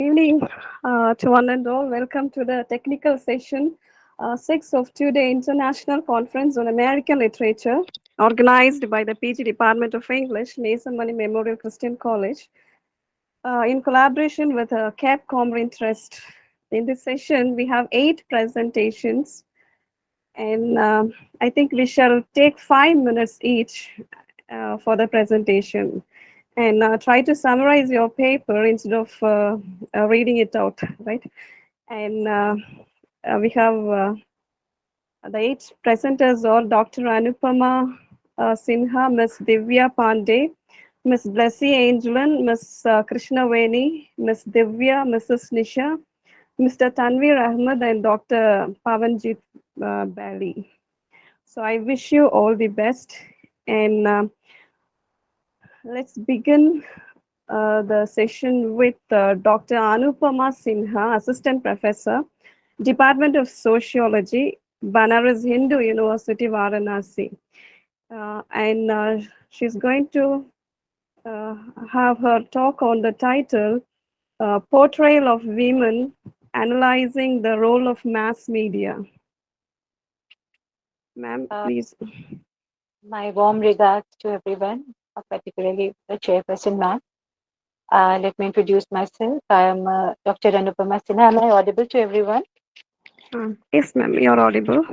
Evening to one and all. Welcome to the technical session 6 of two-day international conference on American literature organized by the PG Department of English, Nason Money Memorial Christian College in collaboration with Capcom Interest. In this session, we have 8 presentations and I think we shall take 5 minutes each for the presentation and try to summarize your paper instead of reading it out, right? And we have the 8 presenters are Dr. Anupama Sinha, Ms. Divya Pandey, Ms. Blessy Angelan, Ms. Krishna Veni, Ms. Divya, Mrs. Nisha, Mr. Tanvir Ahmed, and Dr. Pavanjit Bali. So I wish you all the best. And let's begin the session with Dr. Anupama Sinha, Assistant Professor, Department of Sociology, Banaras Hindu University, Varanasi. And she's going to uh, have her talk on the title, Portrayal of Women, Analyzing the Role of Mass Media. Ma'am, Uh, please. my warm regards to everyone, particularly the chairperson, ma'am. Let me introduce myself. I am Dr. Anupama Sinha. Am I audible to everyone? Yes, ma'am, you're audible.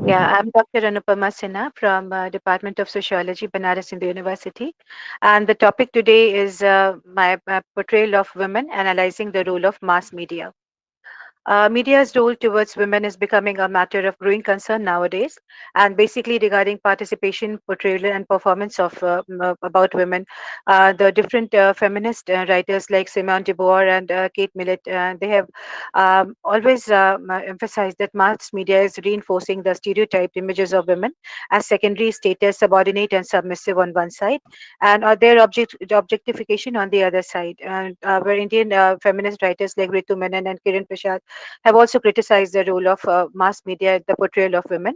Yeah, I'm Dr. Anupama Sinha from Department of Sociology, Banaras Hindu University. And the topic today is my portrayal of women, analyzing the role of mass media. Media's role towards women is becoming a matter of growing concern nowadays, and basically regarding participation, portrayal, and performance of about women. The different feminist writers like Simone de Beauvoir and Kate Millett, they have always emphasized that mass media is reinforcing the stereotyped images of women as secondary status, subordinate, and submissive on one side, and their objectification on the other side. And where Indian feminist writers like Ritu Menon and Kiran Prasad have also criticized the role of mass media in the portrayal of women.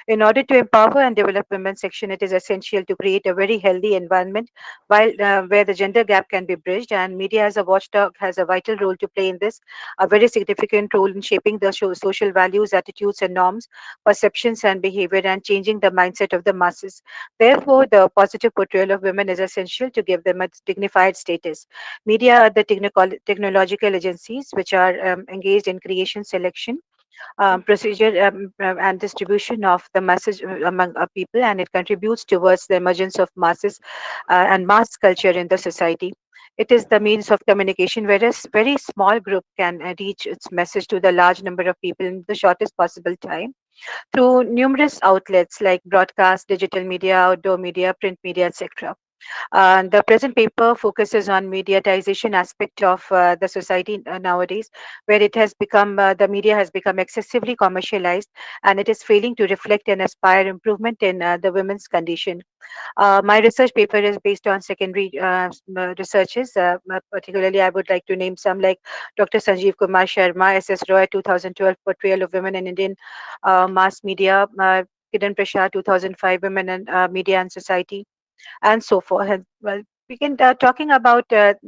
In order to empower and develop women's section, it is essential to create a very healthy environment while where the gender gap can be bridged, and media as a watchdog has a vital role to play in this, a very significant role in shaping the social values, attitudes, and norms, perceptions, and behavior, and changing the mindset of the masses. Therefore, the positive portrayal of women is essential to give them a dignified status. Media are the technological agencies which are engaged in creation, selection, procedure, and distribution of the message among people, and it contributes towards the emergence of masses and mass culture in the society. It is the means of communication where a very small group can reach its message to the large number of people in the shortest possible time through numerous outlets like broadcast, digital media, outdoor media, print media, etc. The present paper focuses on mediatization aspect of the society nowadays, where it has become the media has become excessively commercialized, and it is failing to reflect and aspire improvement in the women's condition. My research paper is based on secondary researches. Particularly, I would like to name some like Dr. Sanjeev Kumar Sharma, S.S. Roy, 2012, Portrayal of Women in Indian Mass Media, Kiran Prasad, 2005, Women and Media and Society, and so forth. And, well, we can talking about the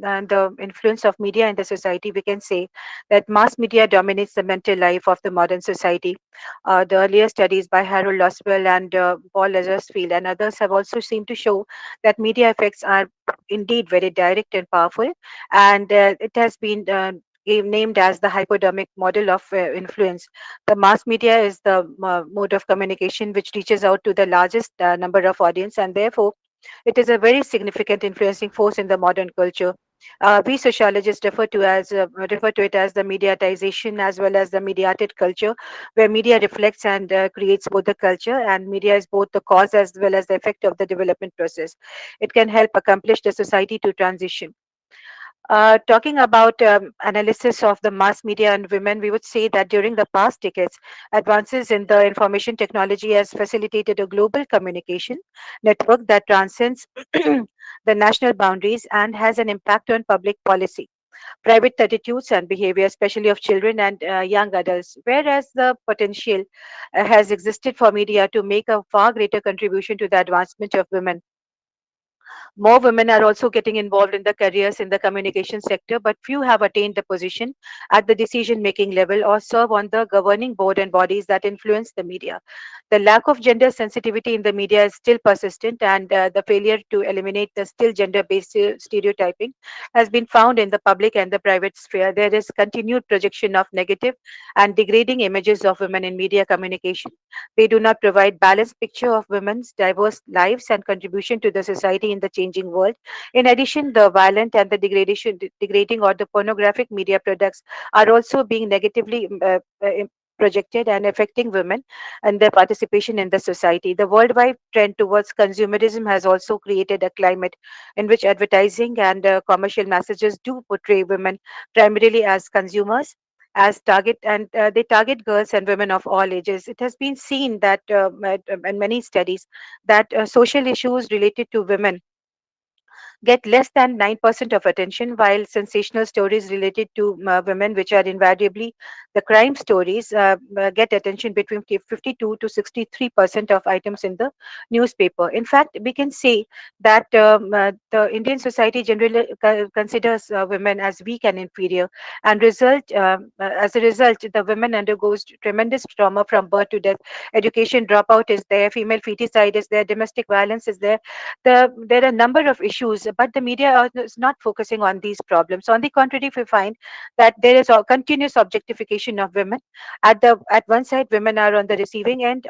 influence of media in the society. We can say that mass media dominates the mental life of the modern society. The earlier studies by Harold Loswell and Paul Lazarsfield and others have also seemed to show that media effects are indeed very direct and powerful, and it has been named as the hypodermic model of influence. The mass media is the mode of communication which reaches out to the largest number of audience, and therefore it is a very significant influencing force in the modern culture. We sociologists refer to it as the mediatization as well as the mediated culture, where media reflects and creates both the culture, and media is both the cause as well as the effect of the development process. It can help accomplish the society to transition. Talking about analysis of the mass media and women, we would say that during the past decades, advances in the information technology has facilitated a global communication network that transcends the national boundaries and has an impact on public policy, private attitudes, and behavior, especially of children and young adults. Whereas the potential has existed for media to make a far greater contribution to the advancement of women, More women are also getting involved in the careers in the communication sector, but few have attained the position at the decision making level or serve on the governing board and bodies that influence the media. The lack of gender sensitivity in the media is still persistent, and the failure to eliminate the still gender based stereotyping has been found in the public and the private sphere. There is continued projection of negative and degrading images of women in media communication. They do not provide balanced picture of women's diverse lives and contribution to the society in the changing world. In addition, the violent and the degrading or the pornographic media products are also being negatively projected and affecting women and their participation in the society. The worldwide trend towards consumerism has also created a climate in which advertising and commercial messages do portray women primarily as consumers, as target, and they target girls and women of all ages. It has been seen that in many studies that social issues related to women get less than 9% of attention, while sensational stories related to women, which are invariably the crime stories, get attention between 52 to 63% of items in the newspaper. In fact, we can say that the Indian society generally considers women as weak and inferior, and as a result, the women undergoes tremendous trauma from birth to death. Education dropout is there, female feticide is there, domestic violence is there. There are a number of issues, but the media is not focusing on these problems. On the contrary, we find that there is a continuous objectification of women. At one side, women are on the receiving end.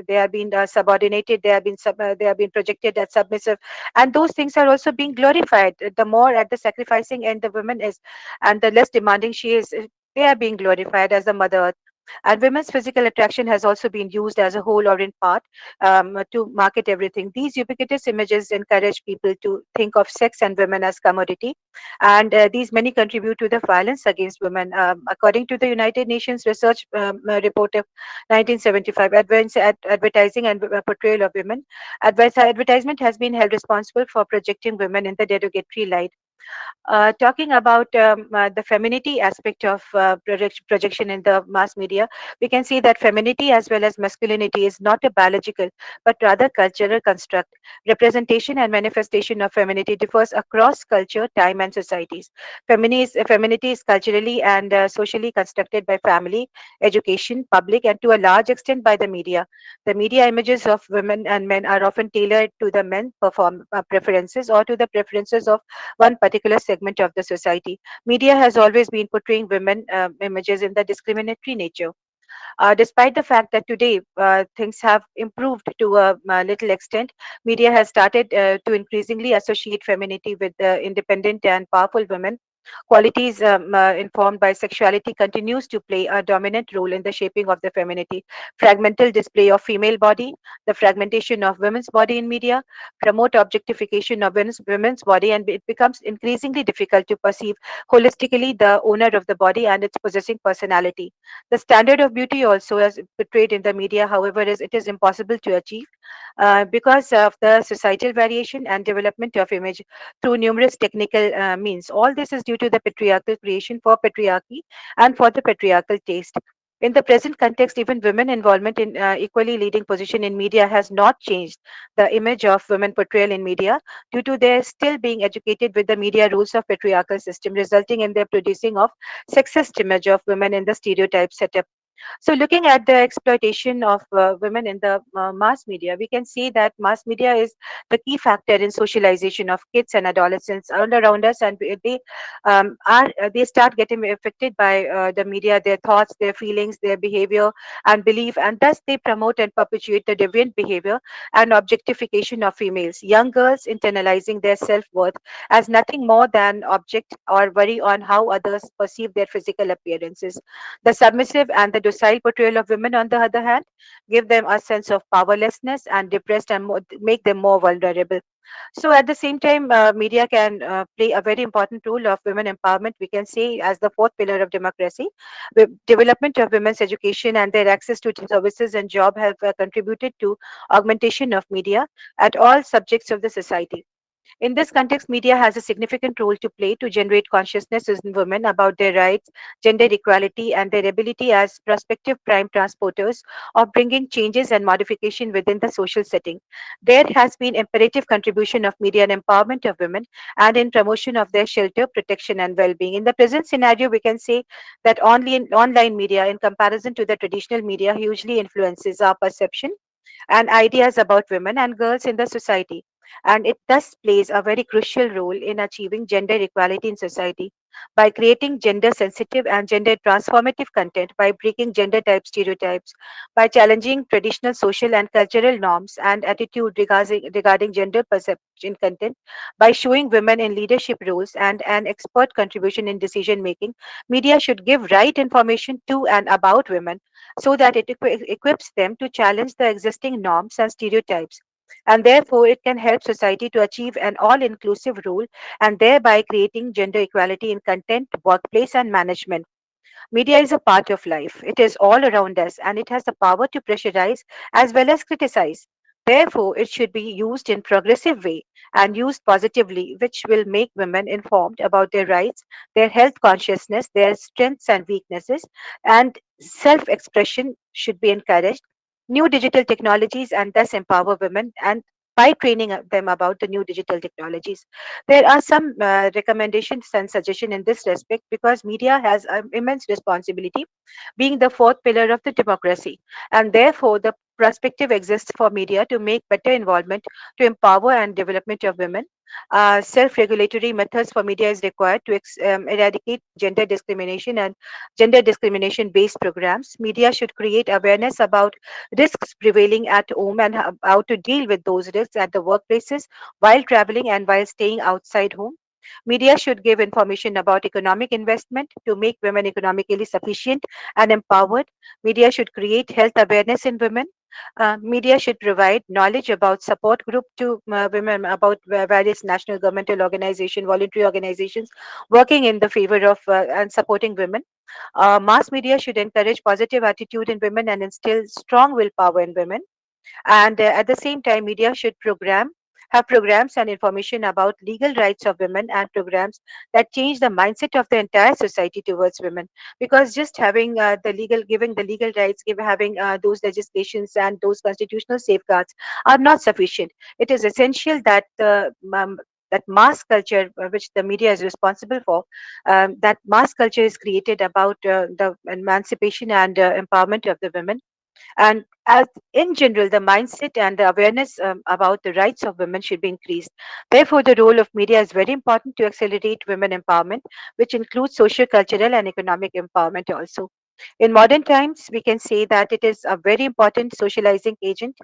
They are being subordinated. They are being projected as submissive, and those things are also being glorified. The more at the sacrificing end the woman is, and the less demanding she is, they are being glorified as the mother earth. And women's physical attraction has also been used as a whole or in part to market everything. These ubiquitous images encourage people to think of sex and women as commodity, and these many contribute to the violence against women. According to the United Nations research report of 1975, advertising and portrayal of women, advertisement has been held responsible for projecting women in the derogatory light. Talking about the femininity aspect of projection in the mass media, we can see that femininity as well as masculinity is not a biological but rather cultural construct. Representation and manifestation of femininity differs across culture, time, and societies. Femininity is culturally and socially constructed by family, education, public, and to a large extent by the media. The media images of women and men are often tailored to the men perform preferences or to the preferences of one particular segment of the society. Media has always been portraying women images in the discriminatory nature. Despite the fact that today things have improved to a little extent, media has started to increasingly associate femininity with independent and powerful women. Qualities informed by sexuality continues to play a dominant role in the shaping of the femininity. Fragmental display of female body, the fragmentation of women's body in media, promote objectification of women's body, and it becomes increasingly difficult to perceive holistically the owner of the body and its possessing personality. The standard of beauty also, as portrayed in the media, however, is it is impossible to achieve because of the societal variation and development of image through numerous technical means. All this is due to the patriarchal creation for patriarchy and for the patriarchal taste. In the present context, even women involvement in equally leading position in media has not changed the image of women portrayal in media due to their still being educated with the media rules of patriarchal system, resulting in their producing of sexist image of women in the stereotype setup. So, looking at the exploitation of women in the mass media, we can see that mass media is the key factor in socialization of kids and adolescents all around us, and they start getting affected by the media, their thoughts, their feelings, their behavior, and belief, and thus they promote and perpetuate the deviant behavior and objectification of females. Young girls internalizing their self worth as nothing more than object or worry on how others perceive their physical appearances. The submissive and the docile portrayal of women, on the other hand, give them a sense of powerlessness and depressed and make them more vulnerable. So, at the same time, media can play a very important role of women empowerment. We can say as the fourth pillar of democracy, the development of women's education and their access to services and job have contributed to augmentation of media at all subjects of the society. In this context, media has a significant role to play to generate consciousness in women about their rights, gender equality, and their ability as prospective prime transporters of bringing changes and modification within the social setting. There has been imperative contribution of media and empowerment of women and in promotion of their shelter, protection, and well-being. In the present scenario, we can say that online media, in comparison to the traditional media, hugely influences our perception and ideas about women and girls in the society. And it thus plays a very crucial role in achieving gender equality in society by creating gender sensitive and gender transformative content, by breaking gender type stereotypes, by challenging traditional social and cultural norms and attitude regarding gender perception content, by showing women in leadership roles and an expert contribution in decision making. Media should give right information to and about women so that it equips them to challenge the existing norms and stereotypes. And therefore, it can help society to achieve an all inclusive role and thereby creating gender equality in content, workplace, and management. Media is a part of life. It is all around us and it has the power to pressurize as well as criticize. Therefore, it should be used in progressive way and used positively, which will make women informed about their rights, their health consciousness, their strengths and weaknesses, and self-expression should be encouraged. New digital technologies and thus empower women and by training them about the new digital technologies. There are some recommendations and suggestions in this respect because media has an immense responsibility, being the fourth pillar of the democracy, and therefore the perspective exists for media to make better involvement to empower and development of women. Self-regulatory methods for media is required to eradicate gender discrimination and gender discrimination-based programs. Media should create awareness about risks prevailing at home and how to deal with those risks at the workplaces while traveling and while staying outside home. Media should give information about economic investment to make women economically sufficient and empowered. Media should create health awareness in women. Media should provide knowledge about support group to women about various national governmental organization, voluntary organizations working in the favor of and supporting women. Mass media should encourage positive attitude in women and instill strong willpower in women. And at the same time, media should have programs and information about legal rights of women and programs that change the mindset of the entire society towards women. Because just having giving the legal rights, having those legislations and those constitutional safeguards are not sufficient. It is essential that that mass culture, which the media is responsible for, that mass culture is created about the emancipation and empowerment of the women, and as in general, the mindset and the awareness about the rights of women should be increased. Therefore, the role of media is very important to accelerate women empowerment, which includes social, cultural, and economic empowerment also. In modern times, we can say that it is a very important socializing agent.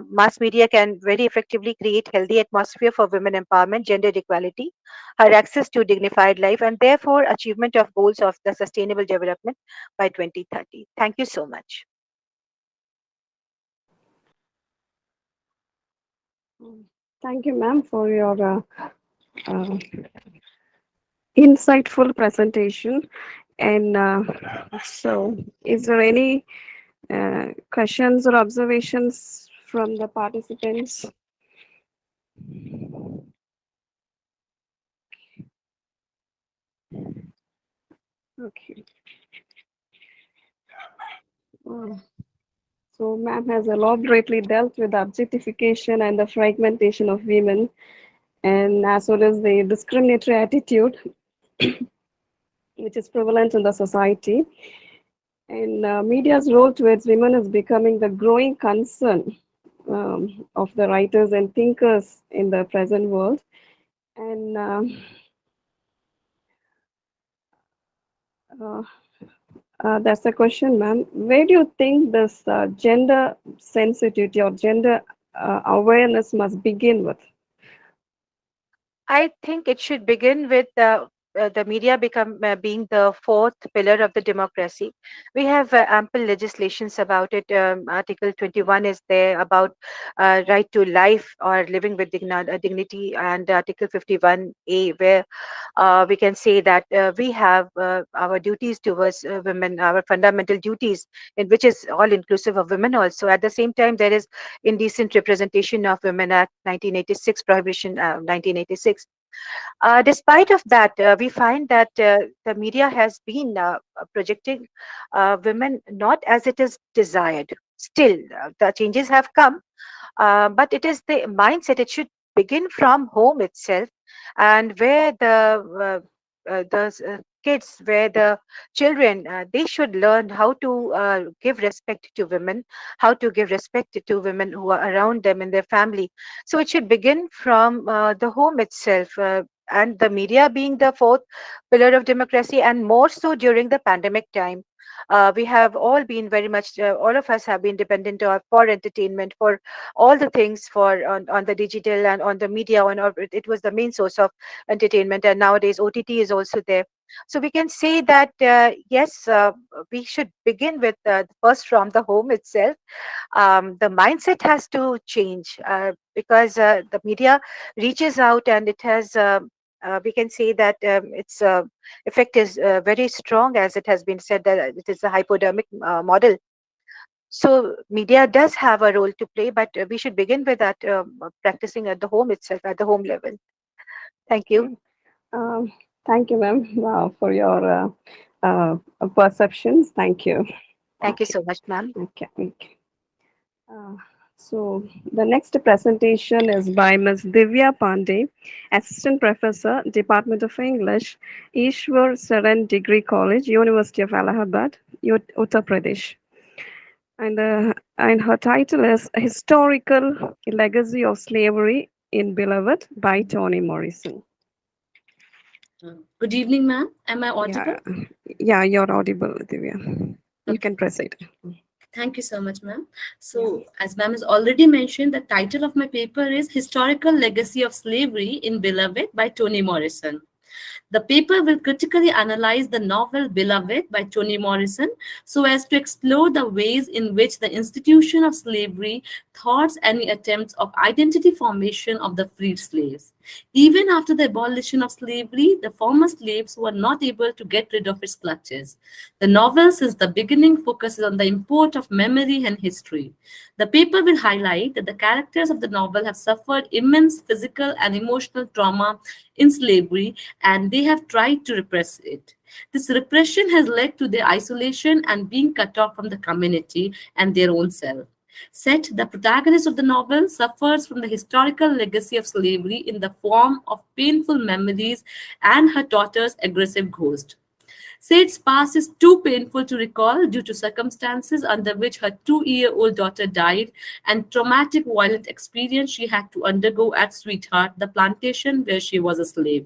Mass media can very effectively create healthy atmosphere for women empowerment, gender equality, her access to dignified life, and therefore achievement of goals of the sustainable development by 2030. Thank you so much. Thank you, ma'am, for your uh, insightful presentation. And so, is there any questions or observations from the participants? Okay. Uh, so, ma'am has elaborately dealt with the objectification and the fragmentation of women, and as well as the discriminatory attitude which is prevalent in the society. And media's role towards women is becoming the growing concern of the writers and thinkers in the present world. And uh, that's the question, ma'am. Where do you think this gender sensitivity or gender awareness must begin with? I think it should begin with the media become being the fourth pillar of the democracy. We have ample legislations about it. Article 21 is there about right to life or living with dignity, and Article 51A, where we can say that we have our duties towards women, our fundamental duties, in which is all inclusive of women also. At the same time, there is Indecent Representation of Women Act 1986, Prohibition 1986. Despite of that, we find that the media has been projecting women not as it is desired. Still, the changes have come, but it is the mindset. It should begin from home itself, and where the kids, where the children, they should learn how to give respect to women, how to give respect to women who are around them in their family. So it should begin from the home itself. And the media being the fourth pillar of democracy, and more so during the pandemic time, we have all been very much, all of us have been dependent for entertainment, for all the things, for on the digital and on the media. It was the main source of entertainment, and nowadays OTT is also there. So we can say that yes, we should begin with first from the home itself. The mindset has to change, because the media reaches out, and it has we can say that its effect is very strong, as it has been said that it is a hypodermic model. So media does have a role to play, but we should begin with that, practicing at the home itself, at the home level. Thank you. Okay. Um, Thank you, ma'am, for your perceptions. Thank you. Thank you Okay. so much, ma'am. Okay. Okay. Uh, so the next presentation is by Ms. Divya Pandey, Assistant Professor, Department of English, Ishwar Saran Degree College, University of Allahabad, Uttar Pradesh. And her title is Historical Legacy of Slavery in Beloved by Toni Morrison. Good evening, ma'am. Am I audible? Yeah, yeah, you're audible, Divya. You Okay. can proceed. Thank you so much, ma'am. Yeah. So, as ma'am has already mentioned, the title of my paper is Historical Legacy of Slavery in Beloved by Toni Morrison. The paper will critically analyze the novel Beloved by Toni Morrison so as to explore the ways in which the institution of slavery thwarts any attempts of identity formation of the freed slaves. Even after the abolition of slavery, the former slaves were not able to get rid of its clutches. The novel, since the beginning, focuses on the import of memory and history. The paper will highlight that the characters of the novel have suffered immense physical and emotional trauma in slavery, and they have tried to repress it. This repression has led to their isolation and being cut off from the community and their own self. Set, the protagonist of the novel, suffers from the historical legacy of slavery in the form of painful memories and her daughter's aggressive ghost. Said's past is too painful to recall due to circumstances under which her 2-year-old daughter died and traumatic violent experience she had to undergo at Sweetheart, the plantation where she was a slave.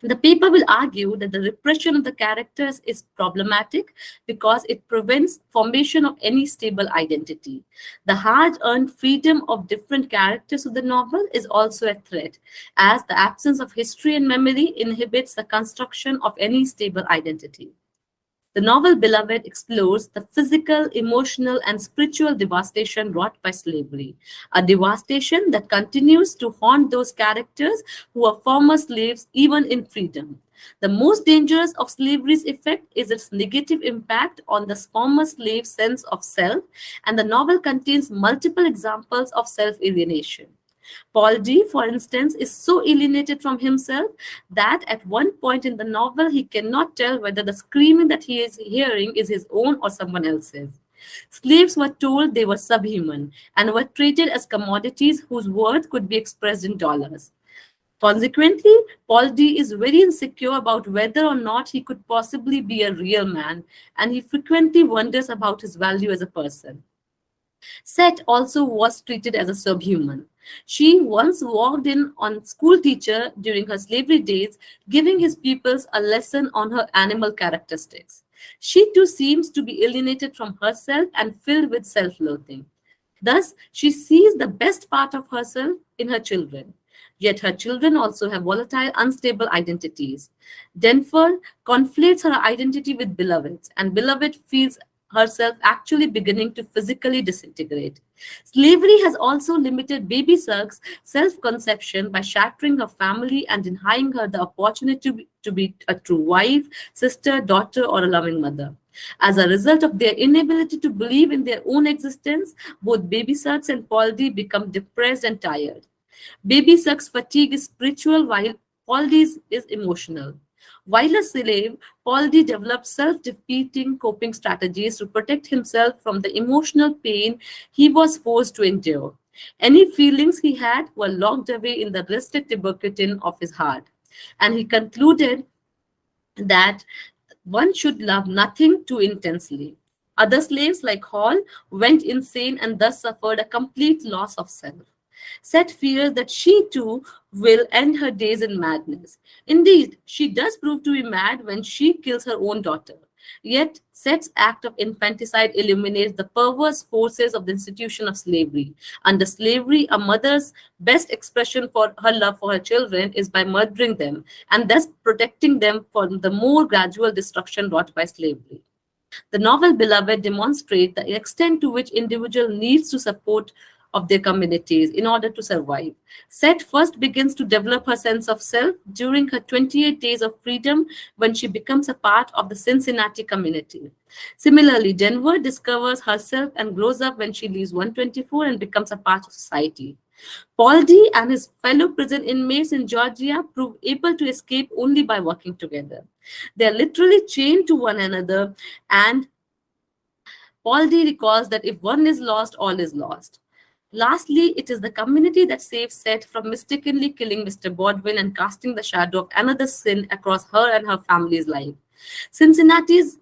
The paper will argue that the repression of the characters is problematic because it prevents formation of any stable identity. The hard-earned freedom of different characters of the novel is also a threat, as the absence of history and memory inhibits the construction of any stable identity. The novel Beloved explores the physical, emotional, and spiritual devastation wrought by slavery, a devastation that continues to haunt those characters who are former slaves even in freedom. The most dangerous of slavery's effect is its negative impact on the former slave's sense of self, and the novel contains multiple examples of self alienation. Paul D, for instance, is so alienated from himself that at one point in the novel he cannot tell whether the screaming that he is hearing is his own or someone else's. Slaves were told they were subhuman and were treated as commodities whose worth could be expressed in dollars. Consequently, Paul D is very insecure about whether or not he could possibly be a real man, and he frequently wonders about his value as a person. Set also was treated as a subhuman. She once walked in on school teacher during her slavery days, giving his pupils a lesson on her animal characteristics. She too seems to be alienated from herself and filled with self-loathing. Thus, she sees the best part of herself in her children. Yet her children also have volatile, unstable identities. Denver conflates her identity with Beloved, and Beloved feels herself actually beginning to physically disintegrate. Slavery has also limited baby Sug's self conception by shattering her family and denying her the opportunity to be a true wife, sister, daughter, or a loving mother. As a result of their inability to believe in their own existence, both baby Suggs and Paul D become depressed and tired. Baby Suck's fatigue is spiritual while Paul D's is emotional. While a slave, Paul D developed self-defeating coping strategies to protect himself from the emotional pain he was forced to endure. Any feelings he had were locked away in the rusted tubercutin of his heart. And he concluded that one should love nothing too intensely. Other slaves, like Hall, went insane and thus suffered a complete loss of self. Set fears that she too will end her days in madness. Indeed, she does prove to be mad when she kills her own daughter. Yet, Set's act of infanticide illuminates the perverse forces of the institution of slavery. Under slavery, a mother's best expression for her love for her children is by murdering them and thus protecting them from the more gradual destruction wrought by slavery. The novel Beloved demonstrates the extent to which individual needs to support of their communities in order to survive. Set first begins to develop her sense of self during her 28 days of freedom when she becomes a part of the Cincinnati community. Similarly, Denver discovers herself and grows up when she leaves 124 and becomes a part of society. Paul D and his fellow prison inmates in Georgia prove able to escape only by working together. They are literally chained to one another, and Paul D recalls that if one is lost, all is lost. Lastly, it is the community that saves Seth from mistakenly killing Mr. Bodwin and casting the shadow of another sin across her and her family's life. Cincinnati's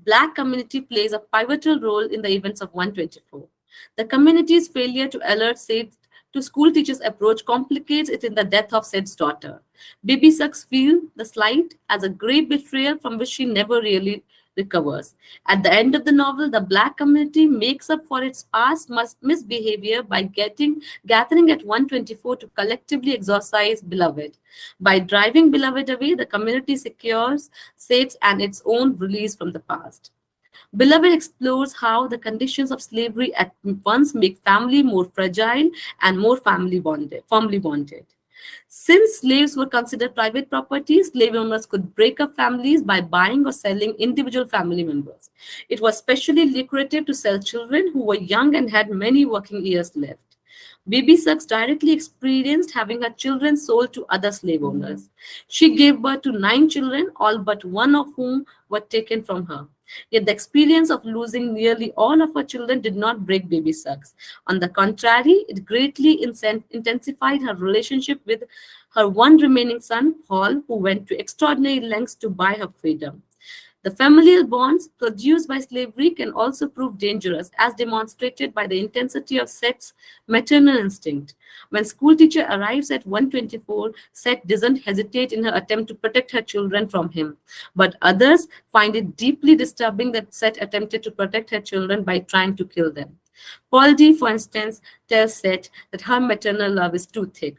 Black community plays a pivotal role in the events of 124. The community's failure to alert Seth to school teachers' approach complicates it in the death of Seth's daughter. Baby Suggs feels the slight as a grave betrayal from which she never really recovers. At the end of the novel, the Black community makes up for its past misbehavior by gathering at 124 to collectively exorcise Beloved. By driving Beloved away, the community secures Seth's and its own release from the past. Beloved explores how the conditions of slavery at once make family more fragile and more firmly bonded. Since slaves were considered private property, slave owners could break up families by buying or selling individual family members. It was especially lucrative to sell children who were young and had many working years left. Baby Suggs directly experienced having her children sold to other slave owners. She gave birth to 9 children, all but one of whom were taken from her. Yet the experience of losing nearly all of her children did not break Baby Suggs. On the contrary, it greatly intensified her relationship with her one remaining son, Paul, who went to extraordinary lengths to buy her freedom. The familial bonds produced by slavery can also prove dangerous, as demonstrated by the intensity of Seth's maternal instinct. When schoolteacher arrives at 124, Seth doesn't hesitate in her attempt to protect her children from him. But others find it deeply disturbing that Seth attempted to protect her children by trying to kill them. Paul D, for instance, tells Seth that her maternal love is too thick.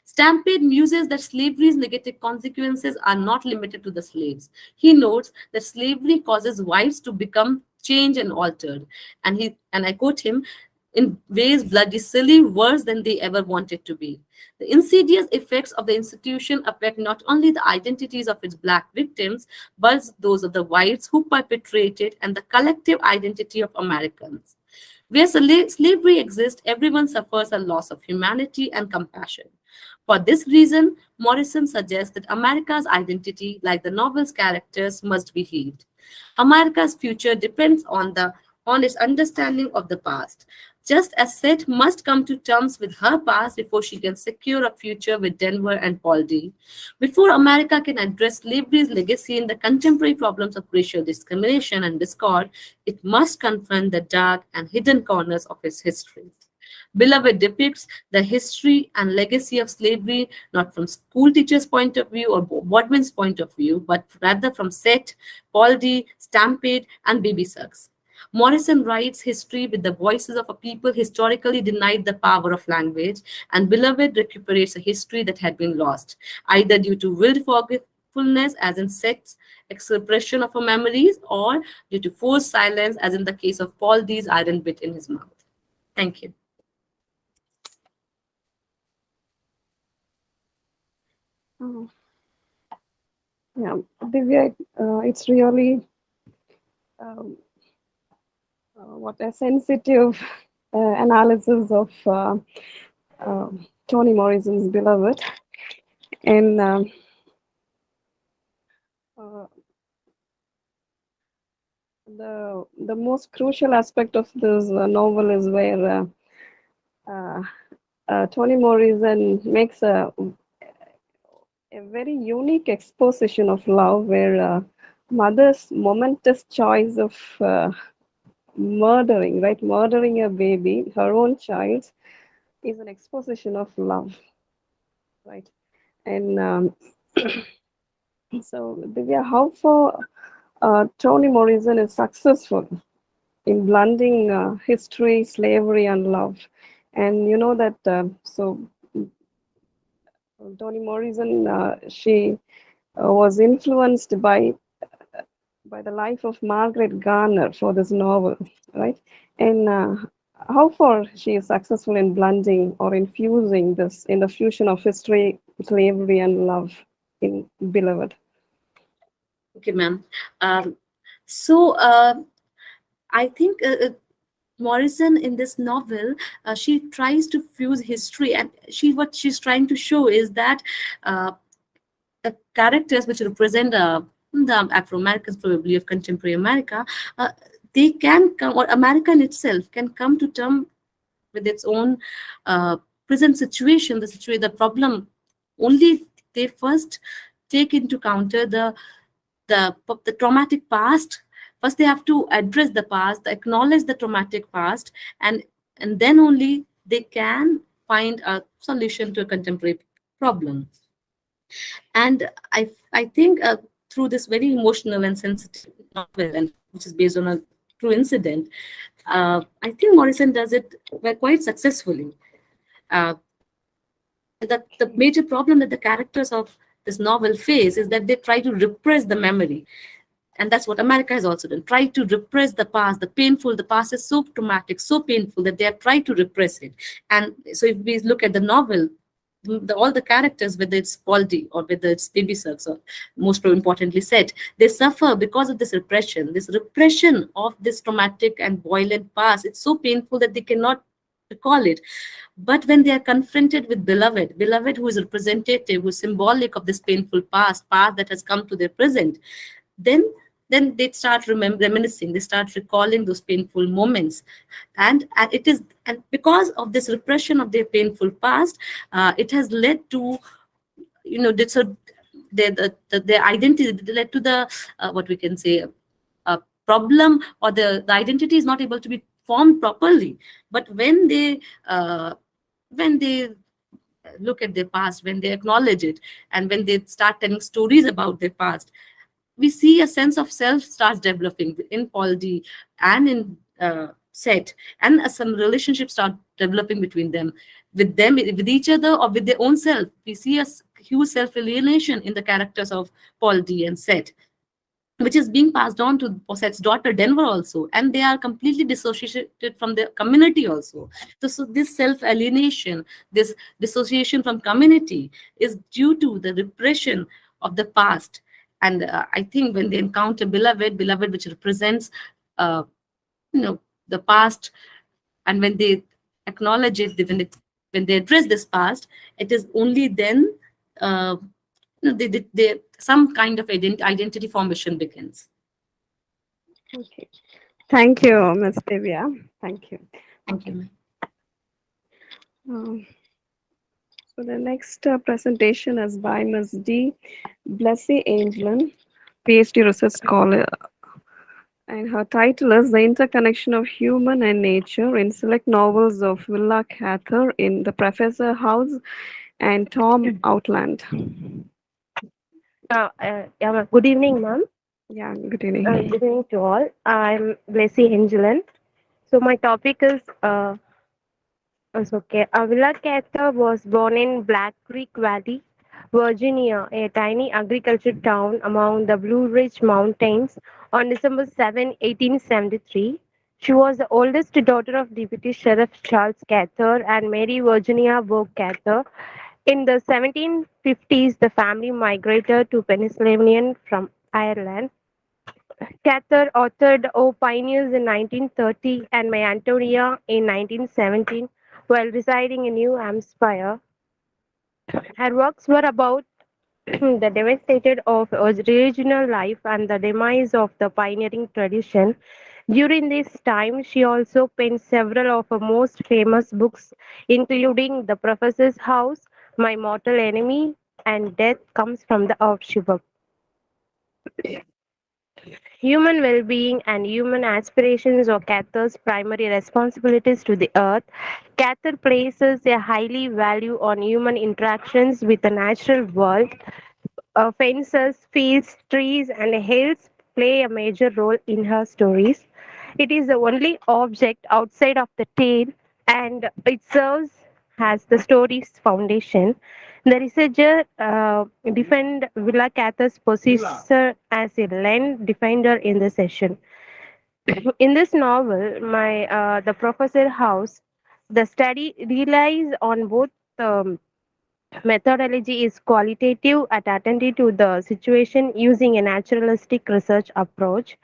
Stampede muses that slavery's negative consequences are not limited to the slaves. He notes that slavery causes wives to become changed and altered. And I quote him, in ways bloody silly, worse than they ever wanted to be. The insidious effects of the institution affect not only the identities of its Black victims, but those of the whites who perpetrated and the collective identity of Americans. Where slavery exists, everyone suffers a loss of humanity and compassion. For this reason, Morrison suggests that America's identity, like the novel's characters, must be healed. America's future depends on its understanding of the past. Just as Seth must come to terms with her past before she can secure a future with Denver and Paul D. Before America can address slavery's legacy in the contemporary problems of racial discrimination and discord, it must confront the dark and hidden corners of its history. Beloved depicts the history and legacy of slavery not from school teachers' point of view or Bodwin's point of view, but rather from Seth, Paul D, Stampede, and Baby Suggs. Morrison writes history with the voices of a people historically denied the power of language, and Beloved recuperates a history that had been lost, either due to willed forgetfulness, as in sex expression of our memories, or due to forced silence, as in the case of Paul D's iron bit in his mouth. Thank you. Oh, yeah, Divya, it's really um, what a sensitive analysis of Toni Morrison's Beloved. And uh, the most crucial aspect of this novel is where uh, Toni Morrison makes a very unique exposition of love, where mother's momentous choice of murdering a baby, her own child, is an exposition of love, right? And so, Divya, how far Toni Morrison is successful in blending history, slavery, and love. And you know that, Toni Morrison, she was influenced by the life of Margaret Garner for this novel, right? And how far she is successful in blending or infusing this in the fusion of history, slavery, and love in Beloved. Okay, ma'am. So I think Morrison in this novel, she tries to fuse history, and what she's trying to show is that uh, the characters which represent the Afro Americans, probably of contemporary America, they can come, or American itself can come to term with its own uh, present situation, the problem. Only if they first take into counter the traumatic past. First, they have to address the past, acknowledge the traumatic past, and then only they can find a solution to a contemporary problem. And I think through this very emotional and sensitive novel, and which is based on a true incident, I think Morrison does it quite successfully. Uh, the major problem that the characters of this novel face is that they try to repress the memory, and that's what America has also done. Try to repress the past, the painful. The past is so traumatic, so painful that they have tried to repress it. And so, if we look at the novel, all the characters, whether it's Baldy or whether it's Baby Suggs, or most importantly Set, they suffer because of this repression of this traumatic and violent past. It's so painful that they cannot recall it. But when they are confronted with Beloved who is representative, who is symbolic of this painful past that has come to their present, then they start reminiscing, they start recalling those painful moments. And it is, and because of this repression of their painful past, it has led to, so their identity, it led to the what we can say, problem, or the identity is not able to be formed properly. But when they look at their past, when they acknowledge it, and when they start telling stories about their past, we see a sense of self starts developing in Paul D and in Set, and some relationships start developing between them, with each other, or with their own self. We see a huge self alienation in the characters of Paul D and Set, which is being passed on to Posset's daughter Denver also, and they are completely dissociated from the community also. So this self alienation, this dissociation from community, is due to the repression of the past. And I think when they encounter Beloved, which represents, uh, the past, and when they acknowledge it, when they address this past, it is only then uh, some kind of identity formation begins. Okay. Thank you, Ms. Divya. Thank you. Thank you. Um, so the next presentation is by Ms. D. Blessy Angelin, PhD research scholar, and her title is The Interconnection of Human and Nature in Select Novels of Willa Cather in The Professor House and Tom Outland. Yeah, good evening, ma'am. Yeah, good evening. Good evening to all. I'm Blessy Angelan. So my topic is okay. Villa Cather was born in Black Creek Valley, Virginia, a tiny agriculture town among the Blue Ridge Mountains, on December 7, 1873. She was the oldest daughter of Deputy Sheriff Charles Cather and Mary Virginia Bogue Cather. In the 1750s, the family migrated to Pennsylvania from Ireland. Cather authored O Pioneers in 1930 and My Antonia in 1917 while residing in New Hampshire. Her works were about the devastated of original life and the demise of the pioneering tradition. During this time, she also penned several of her most famous books, including The Professor's House, My Mortal Enemy, and Death Comes from the Outshipper. Human well-being and human aspirations are Cather's primary responsibilities to the earth. Cather places a highly value on human interactions with the natural world. Fences, fields, trees, and hills play a major role in her stories. It is the only object outside of the tale, and it serves as the story's foundation. The researcher defined Villa Cather's position as a land defender in the session. In this novel, my the Professor House, the study relies on both methodology is qualitative and attentive to the situation using a naturalistic research approach.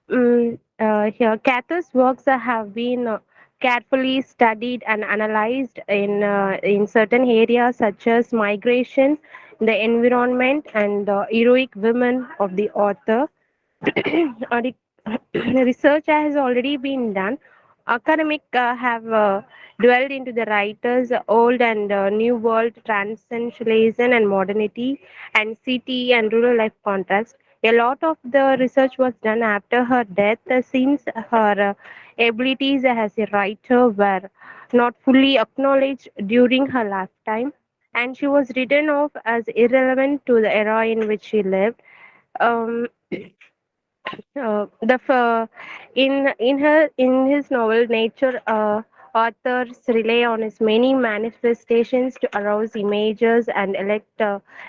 Here, Cather's works have been carefully studied and analyzed in certain areas such as migration, the environment, and the heroic women of the author. Already- Research has already been done. Academic have dwelled into the writer's old and new world transcendentalism and modernity and city and rural life contrast. A lot of the research was done after her death, since her abilities as a writer were not fully acknowledged during her lifetime, and she was written off as irrelevant to the era in which she lived. Um, the in his novel Nature, authors rely on his many manifestations to arouse images and elect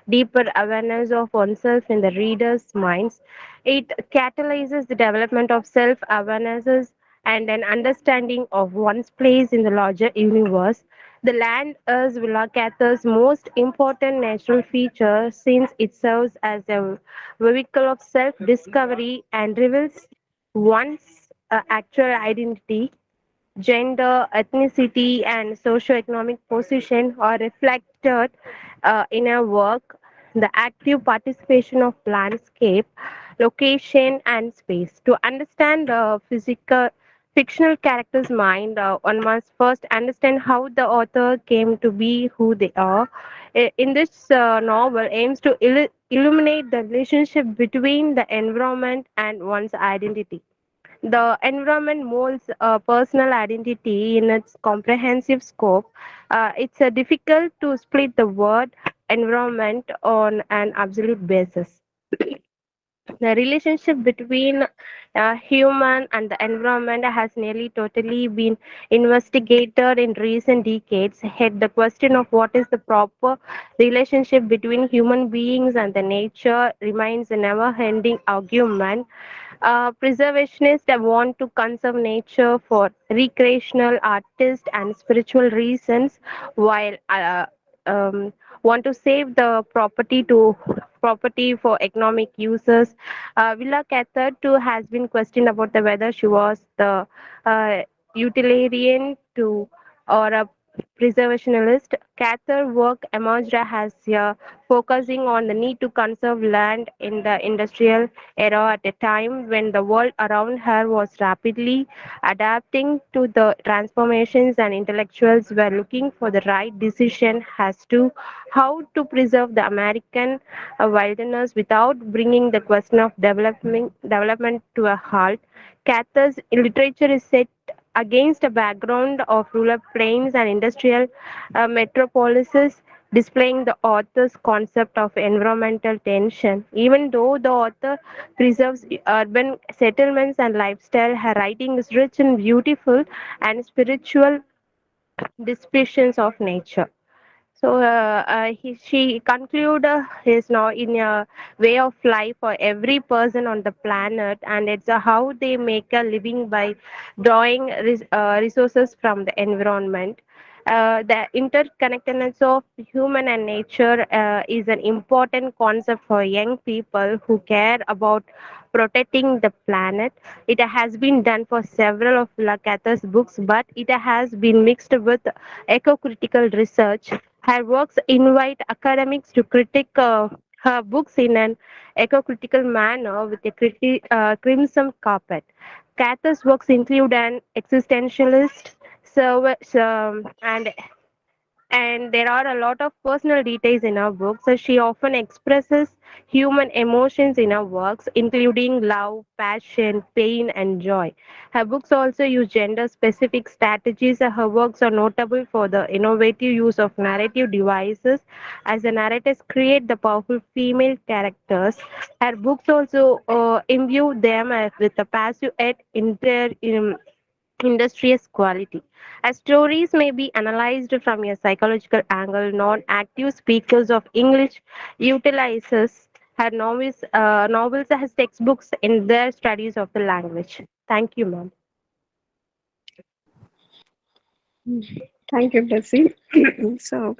deeper awareness of oneself in the reader's minds. It catalyzes the development of self-awarenesses and an understanding of one's place in the larger universe. The land is Villa Cather's most important natural feature since it serves as a vehicle of self discovery and reveals one's actual identity. Gender, ethnicity, and socioeconomic position are reflected in our work. The active participation of landscape, location, and space. To understand the physical fictional character's mind, one must first understand how the author came to be who they are. In this novel, aims to illuminate the relationship between the environment and one's identity. The environment molds a personal identity in its comprehensive scope. It's difficult to split the word environment on an absolute basis. The relationship between human and the environment has nearly totally been investigated in recent decades. Yet the question of what is the proper relationship between human beings and the nature remains a never-ending argument. Preservationists want to conserve nature for recreational, artist, and spiritual reasons, while want to save the property for economic uses. Villa Cather too has been questioned about the whether she was the utilitarian to or a preservationist. Cather work emerged as focusing on the need to conserve land in the industrial era at a time when the world around her was rapidly adapting to the transformations, and intellectuals were looking for the right decision as to how to preserve the American wilderness without bringing the question of development to a halt. Cather's literature is set against a background of rural plains and industrial metropolises. displaying the author's concept of environmental tension. Even though the author preserves urban settlements and lifestyle, her writing is rich and beautiful and spiritual descriptions of nature. So she conclude his now in a way of life for every person on the planet, and it's how they make a living by drawing resources from the environment. The interconnectedness of human and nature is an important concept for young people who care about protecting the planet. It has been done for several of Lakata's books, but it has been mixed with eco-critical research. Her works invite academics to critique her books in an eco-critical manner with a crimson carpet. Cather's works include an existentialist and there are a lot of personal details in her books. So she often expresses human emotions in her works, including love, passion, pain, and joy. Her books also use gender specific strategies. Her works are notable for the innovative use of narrative devices as the narrators create the powerful female characters. Her books also imbue them with a passive yet industrious quality. As stories may be analyzed from a psychological angle, non-active speakers of English utilizes her novels as textbooks in their studies of the language. Thank you, ma'am. Thank you, Blessy. So,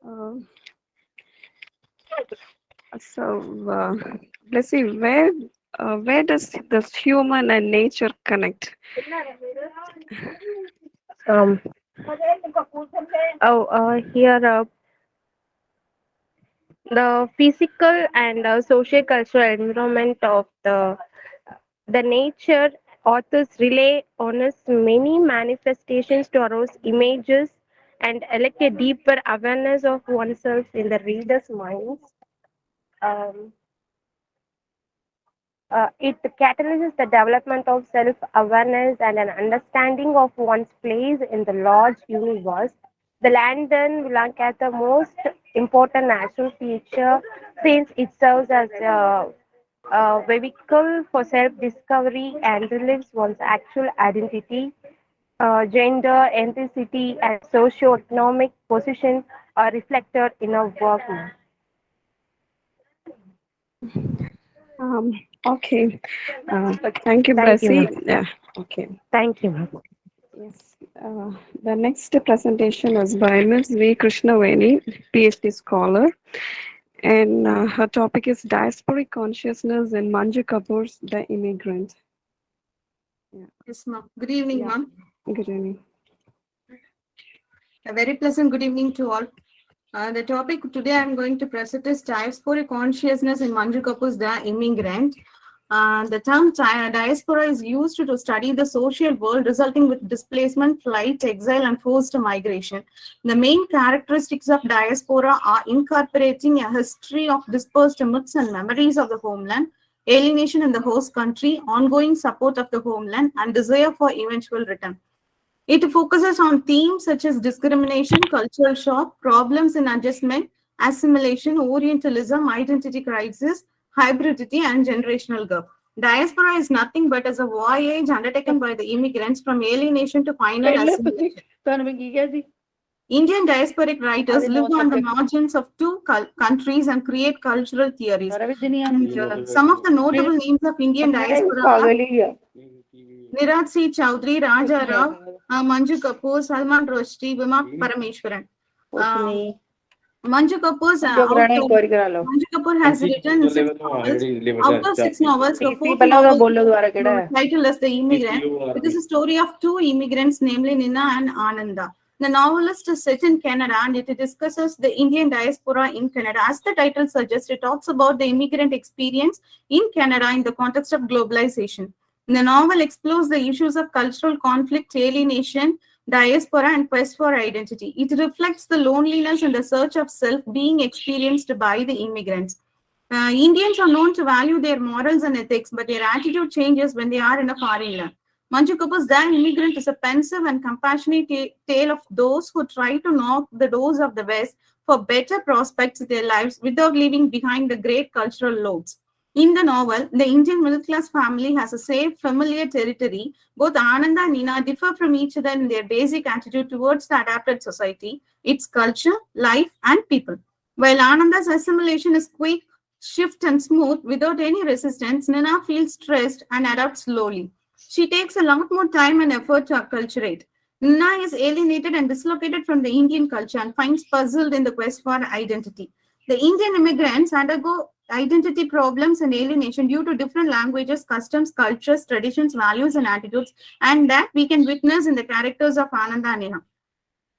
uh, so Blessy, where does this human and nature connect? Um, Here the physical and socio-cultural environment of the nature authors rely on its many manifestations to arouse images and elect a deeper awareness of oneself in the reader's minds. Um, it catalyzes the development of self awareness and an understanding of one's place in the large universe. The London Villancat, most important natural feature, since it serves as a vehicle for self discovery and relieves one's actual identity, gender, ethnicity, and socio-economic position are reflected in our work. Okay. Thank you, Thank you, Blessy. ma'am. Yeah. Okay. Thank you, ma'am. Yes. The next presentation is by Ms. V. Krishnaveni, PhD scholar, and her topic is diasporic consciousness in Manju Kapoor's The Immigrant. Yes, ma'am. Good evening, Yeah. ma'am. Good evening. A very pleasant good evening to all. The topic today I'm going to present is diasporic consciousness in Manju Kapoor's The Immigrant. The term diaspora is used to study the social world resulting with displacement, flight, exile, and forced migration. The main characteristics of diaspora are incorporating a history of dispersed myths and memories of the homeland, alienation in the host country, ongoing support of the homeland, and desire for eventual return. It focuses on themes such as discrimination, cultural shock, problems in adjustment, assimilation, Orientalism, identity crisis, hybridity, and generational gap. Diaspora is nothing but as a voyage undertaken by the immigrants from alienation to final assimilation. Indian diasporic writers live on the margins of two countries and create cultural theories. And, some of the notable names of Indian diaspora are Niraj C. Chowdhury, Raja Rao, Manju Kapoor, Salman Rushdie, Vimak Parameshwaran. Manju Kapoor has written 6 novels. Out of 6 novels, the fourth novel, titled as The Immigrant, it is a story of two immigrants, namely Nina and Ananda. The novelist is set in Canada and it discusses the Indian diaspora in Canada. As the title suggests, it talks about the immigrant experience in Canada in the context of globalization. The novel explores the issues of cultural conflict, alienation, diaspora, and quest for identity. It reflects the loneliness and the search of self being experienced by the immigrants. Indians are known to value their morals and ethics, but their attitude changes when they are in a foreign land. Manju Kapur's The Immigrant is a pensive and compassionate tale of those who try to knock the doors of the West for better prospects in their lives without leaving behind the great cultural loads. In the novel, the Indian middle-class family has a safe, familiar territory. Both Ananda and Nina differ from each other in their basic attitude towards the adapted society, its culture, life, and people. While Ananda's assimilation is quick, swift, and smooth without any resistance, Nina feels stressed and adapts slowly. She takes a lot more time and effort to acculturate. Nina is alienated and dislocated from the Indian culture and finds puzzled in the quest for identity. The Indian immigrants undergo identity problems and alienation due to different languages, customs, cultures, traditions, values, and attitudes, and that we can witness in the characters of Ananda and Nina.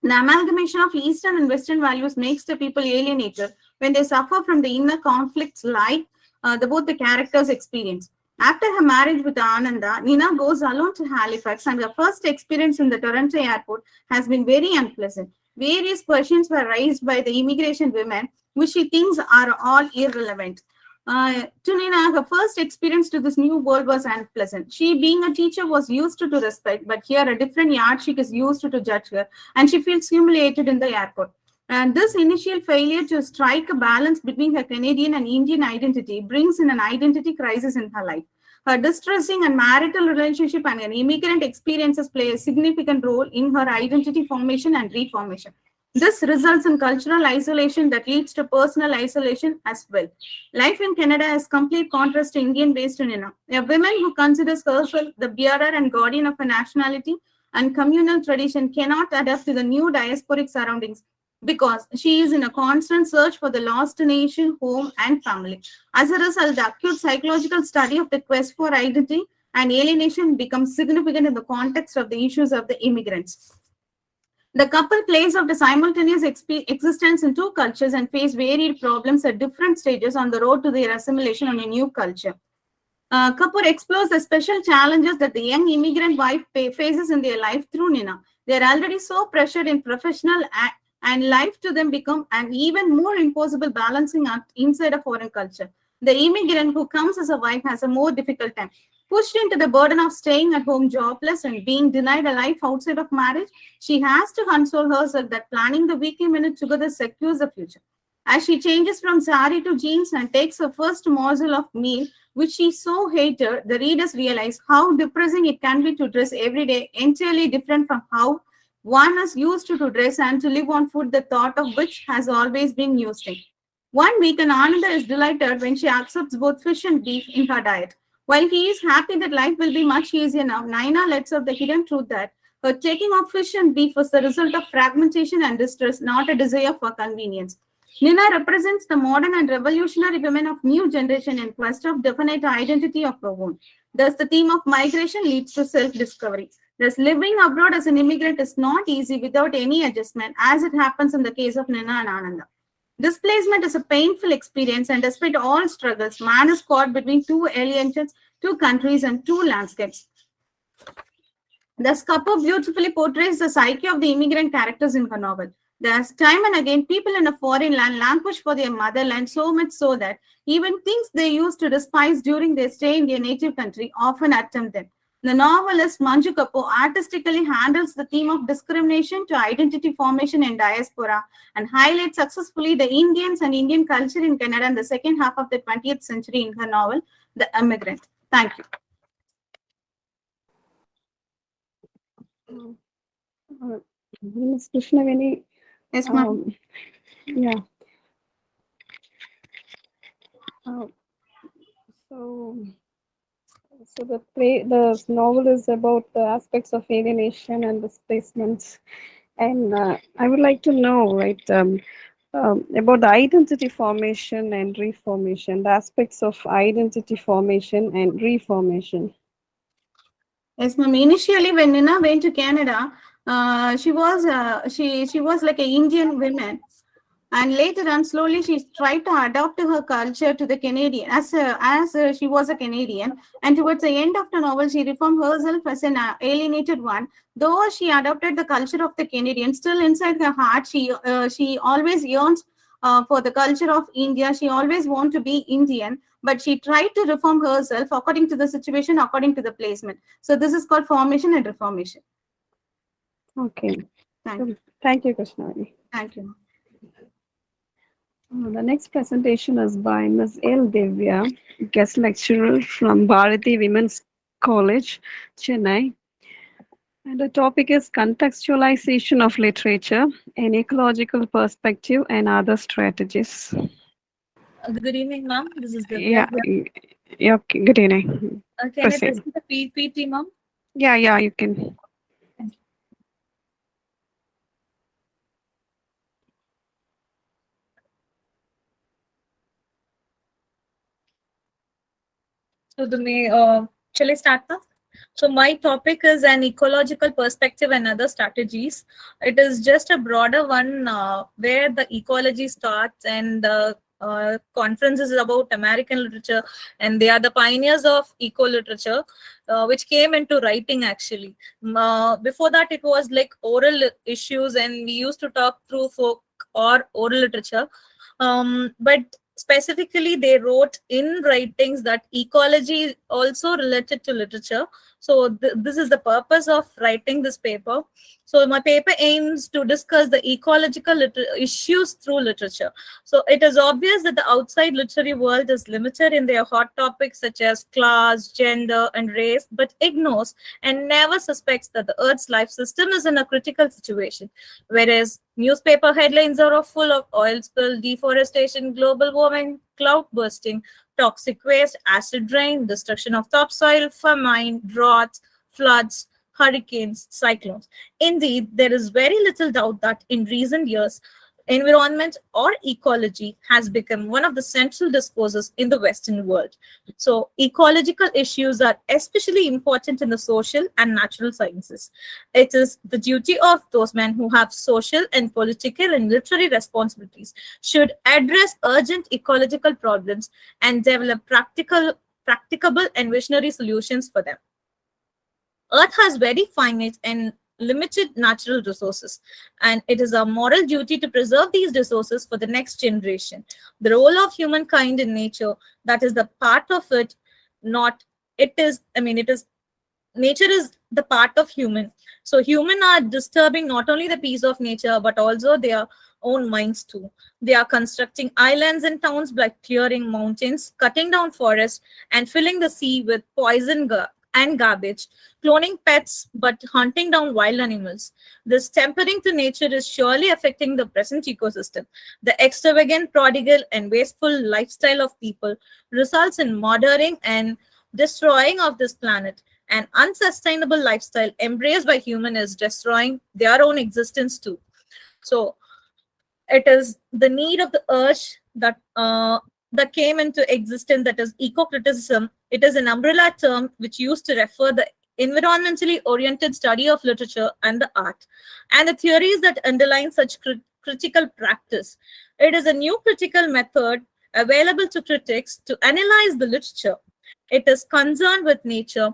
The amalgamation of Eastern and Western values makes the people alienated when they suffer from the inner conflicts like both the characters experience. After her marriage with Ananda, Nina goes alone to Halifax, and her first experience in the Toronto airport has been very unpleasant. Various questions were raised by the immigration women, which she thinks are all irrelevant. To Nina, her first experience to this new world was unpleasant. She, being a teacher, was used to respect, but here a different yardstick is used to judge her, and she feels humiliated in the airport. And this initial failure to strike a balance between her Canadian and Indian identity brings in an identity crisis in her life. Her distressing and marital relationship and her immigrant experiences play a significant role in her identity formation and reformation. This results in cultural isolation that leads to personal isolation as well. Life in Canada is complete contrast to Indian-based Nina, a woman who considers herself the bearer and guardian of a nationality and communal tradition cannot adapt to the new diasporic surroundings because she is in a constant search for the lost nation, home, and family. As a result, the acute psychological study of the quest for identity and alienation becomes significant in the context of the issues of the immigrants. The couple plays out a simultaneous existence in two cultures and face varied problems at different stages on the road to their assimilation on a new culture. Kapoor explores the special challenges that the young immigrant wife faces in their life through Nina. They are already so pressured in professional and life to them become an even more impossible balancing act inside a foreign culture. The immigrant who comes as a wife has a more difficult time. Pushed into the burden of staying at home jobless and being denied a life outside of marriage, she has to console herself that planning the weekly minute together secures the future. As she changes from sari to jeans and takes her first morsel of meal, which she so hated, the readers realize how depressing it can be to dress every day, entirely different from how one is used to dress and to live on food, the thought of which has always been new to. One week, and Ananda is delighted when she accepts both fish and beef in her diet. While he is happy that life will be much easier now, Naina lets out the hidden truth that her taking of fish and beef was the result of fragmentation and distress, not a desire for convenience. Nina represents the modern and revolutionary women of new generation in quest of definite identity of her own. Thus, the theme of migration leads to self-discovery. Thus, living abroad as an immigrant is not easy without any adjustment, as it happens in the case of Nina and Ananda. Displacement is a painful experience, and despite all struggles, man is caught between two alienations, two countries, and two landscapes. Thus, Kapoor beautifully portrays the psyche of the immigrant characters in her novel. Thus, time and again, people in a foreign land languish for their motherland so much so that even things they used to despise during their stay in their native country often attempt them. The novelist Manju Kapoor artistically handles the theme of discrimination to identity formation in diaspora and highlights successfully the Indians and Indian culture in Canada in the second half of the 20th century in her novel, The Immigrant. Thank you. Ms. Krishnaveni, Yes, ma'am. yeah. So the novel is about the aspects of alienation and displacement, and I would like to know, right, about the identity formation and reformation, the aspects of identity formation and reformation. Yes, ma'am. Initially, when Nina went to Canada, she was like an Indian woman, and later on, slowly she tried to adapt her culture to the Canadian as she was a Canadian. And towards the end of the novel, she reformed herself as an alienated one. Though she adopted the culture of the Canadian, still inside her heart, she always yearns for the culture of India. She always want to be Indian, but she tried to reform herself according to the situation, according to the placement. So this is called formation and reformation. Okay. Thank you. Thank you, Krishnavati. Thank you. The next presentation is by Ms. L. Divya, guest lecturer from Bharati Women's College, Chennai. And the topic is contextualization of literature, an ecological perspective and other strategies. Good evening, ma'am. This is Divya Yeah, here. yeah, okay, good evening. Can I Proceed. present the PPT, ma'am? Yeah, you can. Thank you. So shall I start now? So my topic is an ecological perspective and other strategies. It is just a broader one where the ecology starts, and the conference is about American literature, and they are the pioneers of eco literature, which came into writing actually. Before that, it was like oral issues, and we used to talk through folk or oral literature. But specifically, they wrote in writings that ecology is also related to literature. So this is the purpose of writing this paper. So my paper aims to discuss the ecological issues through literature. So it is obvious that the outside literary world is limited in their hot topics such as class, gender, and race, but ignores and never suspects that the Earth's life system is in a critical situation. Whereas newspaper headlines are full of oil spill, deforestation, global warming, cloud bursting, toxic waste, acid rain, destruction of topsoil, famine, droughts, floods, hurricanes, cyclones. Indeed, there is very little doubt that in recent years, environment or ecology has become one of the central discourses in the Western world. So, ecological issues are especially important in the social and natural sciences. It is the duty of those men who have social and political and literary responsibilities should address urgent ecological problems and develop practicable and visionary solutions for them. Earth has very finite and limited natural resources, and it is our moral duty to preserve these resources for the next generation. The role of humankind in nature, that is the part of it, not it is, I mean, it is nature is the part of human. So human are disturbing not only the peace of nature but also their own minds too. They are constructing islands and towns by clearing mountains, cutting down forests, and filling the sea with poison and garbage, cloning pets but hunting down wild animals. This tempering to nature is surely affecting the present ecosystem. The extravagant, prodigal, and wasteful lifestyle of people results in murdering and destroying of this planet. An unsustainable lifestyle embraced by human is destroying their own existence too. So it is the need of the urge that came into existence, that is eco-criticism. It is an umbrella term which used to refer the environmentally oriented study of literature and the art, and the theories that underline such critical practice. It is a new critical method available to critics to analyze the literature. It is concerned with nature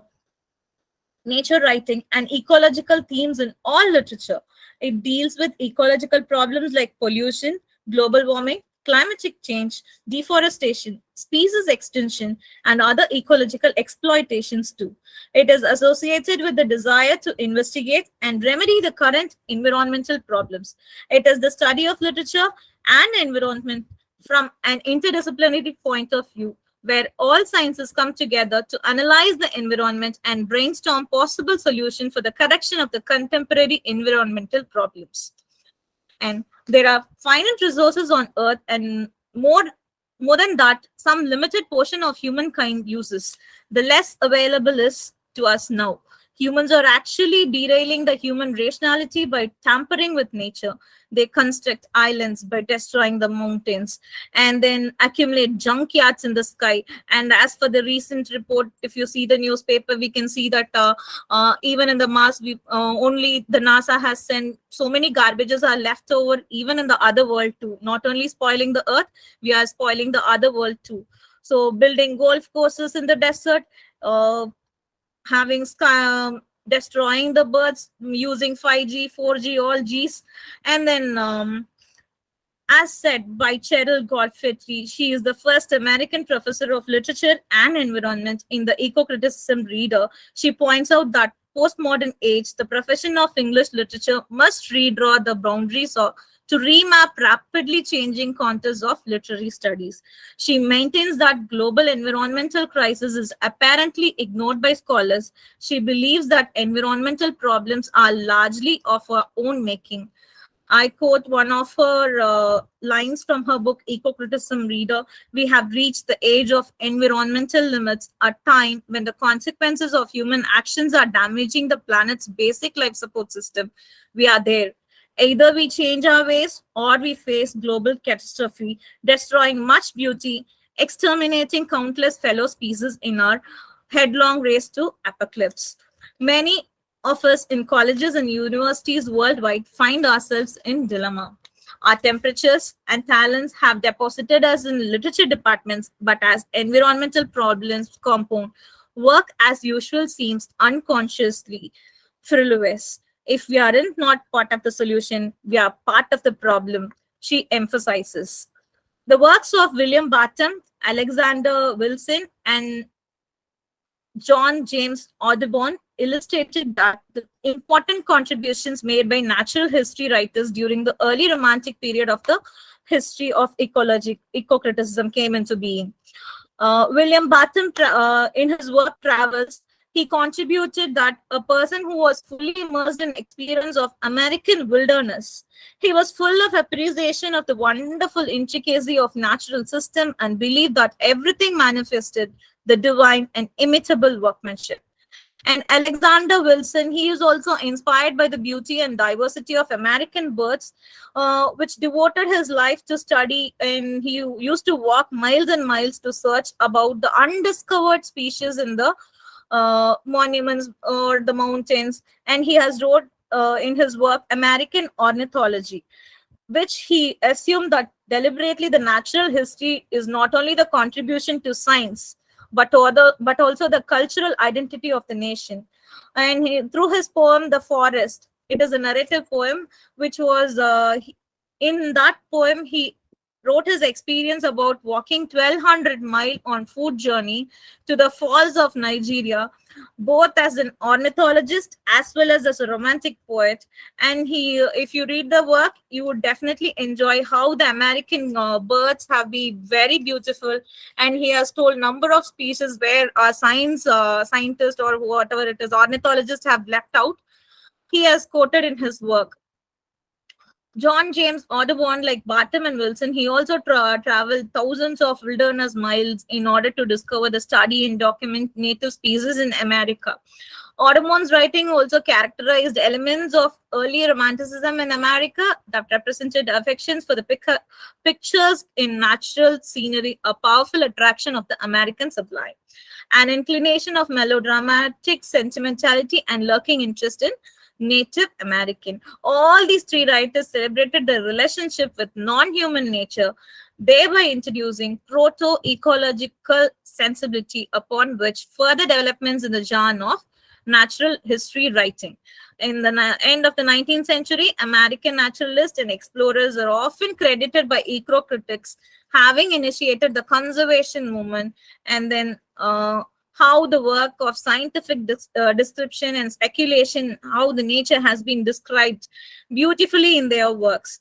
writing, and ecological themes in all literature. It deals with ecological problems like pollution, global warming, climatic change, deforestation, species extinction, and other ecological exploitations too. It is associated with the desire to investigate and remedy the current environmental problems. It is the study of literature and environment from an interdisciplinary point of view, where all sciences come together to analyze the environment and brainstorm possible solutions for the correction of the contemporary environmental problems. And there are finite resources on Earth, and more than that, some limited portion of humankind uses. The less available is to us now. Humans are actually derailing the human rationality by tampering with nature. They construct islands by destroying the mountains and then accumulate junkyards in the sky. And as for the recent report, if you see the newspaper, we can see that even in the Mars, only the NASA has sent so many garbages are left over, even in the other world too. Not only spoiling the Earth, we are spoiling the other world too. So building golf courses in the desert, having destroying the birds using 5G, 4G, all Gs, and then As said by Cheryl Godfrey, she is the first American professor of literature and environment in the Eco-Criticism Reader. She points out that postmodern age, the profession of English literature must redraw the boundaries to remap rapidly changing contours of literary studies. She maintains that global environmental crisis is apparently ignored by scholars. She believes that environmental problems are largely of our own making. I quote one of her lines from her book, Eco-Criticism Reader. We have reached the age of environmental limits, a time when the consequences of human actions are damaging the planet's basic life support system. We are there. Either we change our ways or we face global catastrophe, destroying much beauty, exterminating countless fellow species in our headlong race to apocalypse. Many of us in colleges and universities worldwide find ourselves in dilemma. Our temperatures and talents have deposited us in literature departments, but as environmental problems compound, work as usual seems unconsciously frivolous. If we aren't not part of the solution, we are part of the problem, she emphasizes. The works of William Barton, Alexander Wilson, and John James Audubon illustrated that the important contributions made by natural history writers during the early Romantic period of the history of eco-criticism came into being. William Barton, in his work Travels, he contributed that a person who was fully immersed in experience of American wilderness, he was full of appreciation of the wonderful intricacy of natural system and believed that everything manifested the divine and imitable workmanship. And Alexander Wilson, he is also inspired by the beauty and diversity of American birds, which devoted his life to study, and he used to walk miles and miles to search about the undiscovered species in the monuments or the mountains. And he has wrote in his work American Ornithology, which he assumed that deliberately the natural history is not only the contribution to science, but also the cultural identity of the nation. And through his poem, The Forest, it is a narrative poem, which was, in that poem, he wrote his experience about walking 1,200 miles on foot journey to the falls of Nigeria, both as an ornithologist as well as a romantic poet. And he, if you read the work, you would definitely enjoy how the American birds have been very beautiful. And he has told number of species where our scientists or whatever it is, ornithologists have left out. He has quoted in his work. John James Audubon, like Barton and Wilson, he also traveled thousands of wilderness miles in order to discover, the study, and document native species in America. Audubon's writing also characterized elements of early romanticism in America that represented affections for the pictures in natural scenery, a powerful attraction of the American sublime, an inclination of melodramatic sentimentality, and lurking interest in Native American. All these three writers celebrated the relationship with non-human nature, thereby introducing proto-ecological sensibility upon which further developments in the genre of natural history writing. In the end of the 19th century, American naturalists and explorers are often credited by eco-critics having initiated the conservation movement, and then how the work of scientific description and speculation, how the nature has been described beautifully in their works.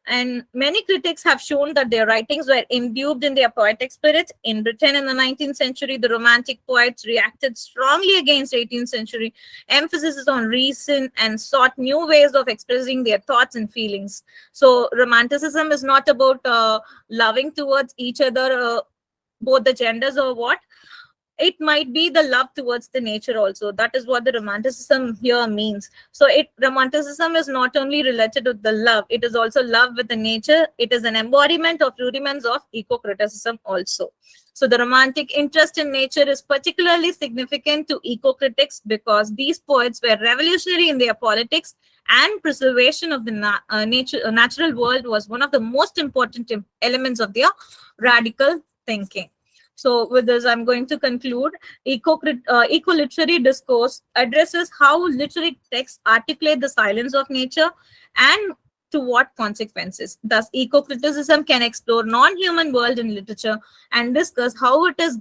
And many critics have shown that their writings were imbued in their poetic spirit. In Britain in the 19th century, the Romantic poets reacted strongly against 18th century emphasis on reason and sought new ways of expressing their thoughts and feelings. So Romanticism is not about loving towards each other, both the genders or what. It might be the love towards the nature also. That is what the romanticism here means. So romanticism is not only related to the love, it is also love with the nature. It is an embodiment of rudiments of eco-criticism also. So the romantic interest in nature is particularly significant to eco-critics because these poets were revolutionary in their politics, and preservation of the natural world was one of the most important elements of their radical thinking. So with this, I'm going to conclude. Eco-literary discourse addresses how literary texts articulate the silence of nature and to what consequences. Thus, eco-criticism can explore non-human world in literature and discuss how it is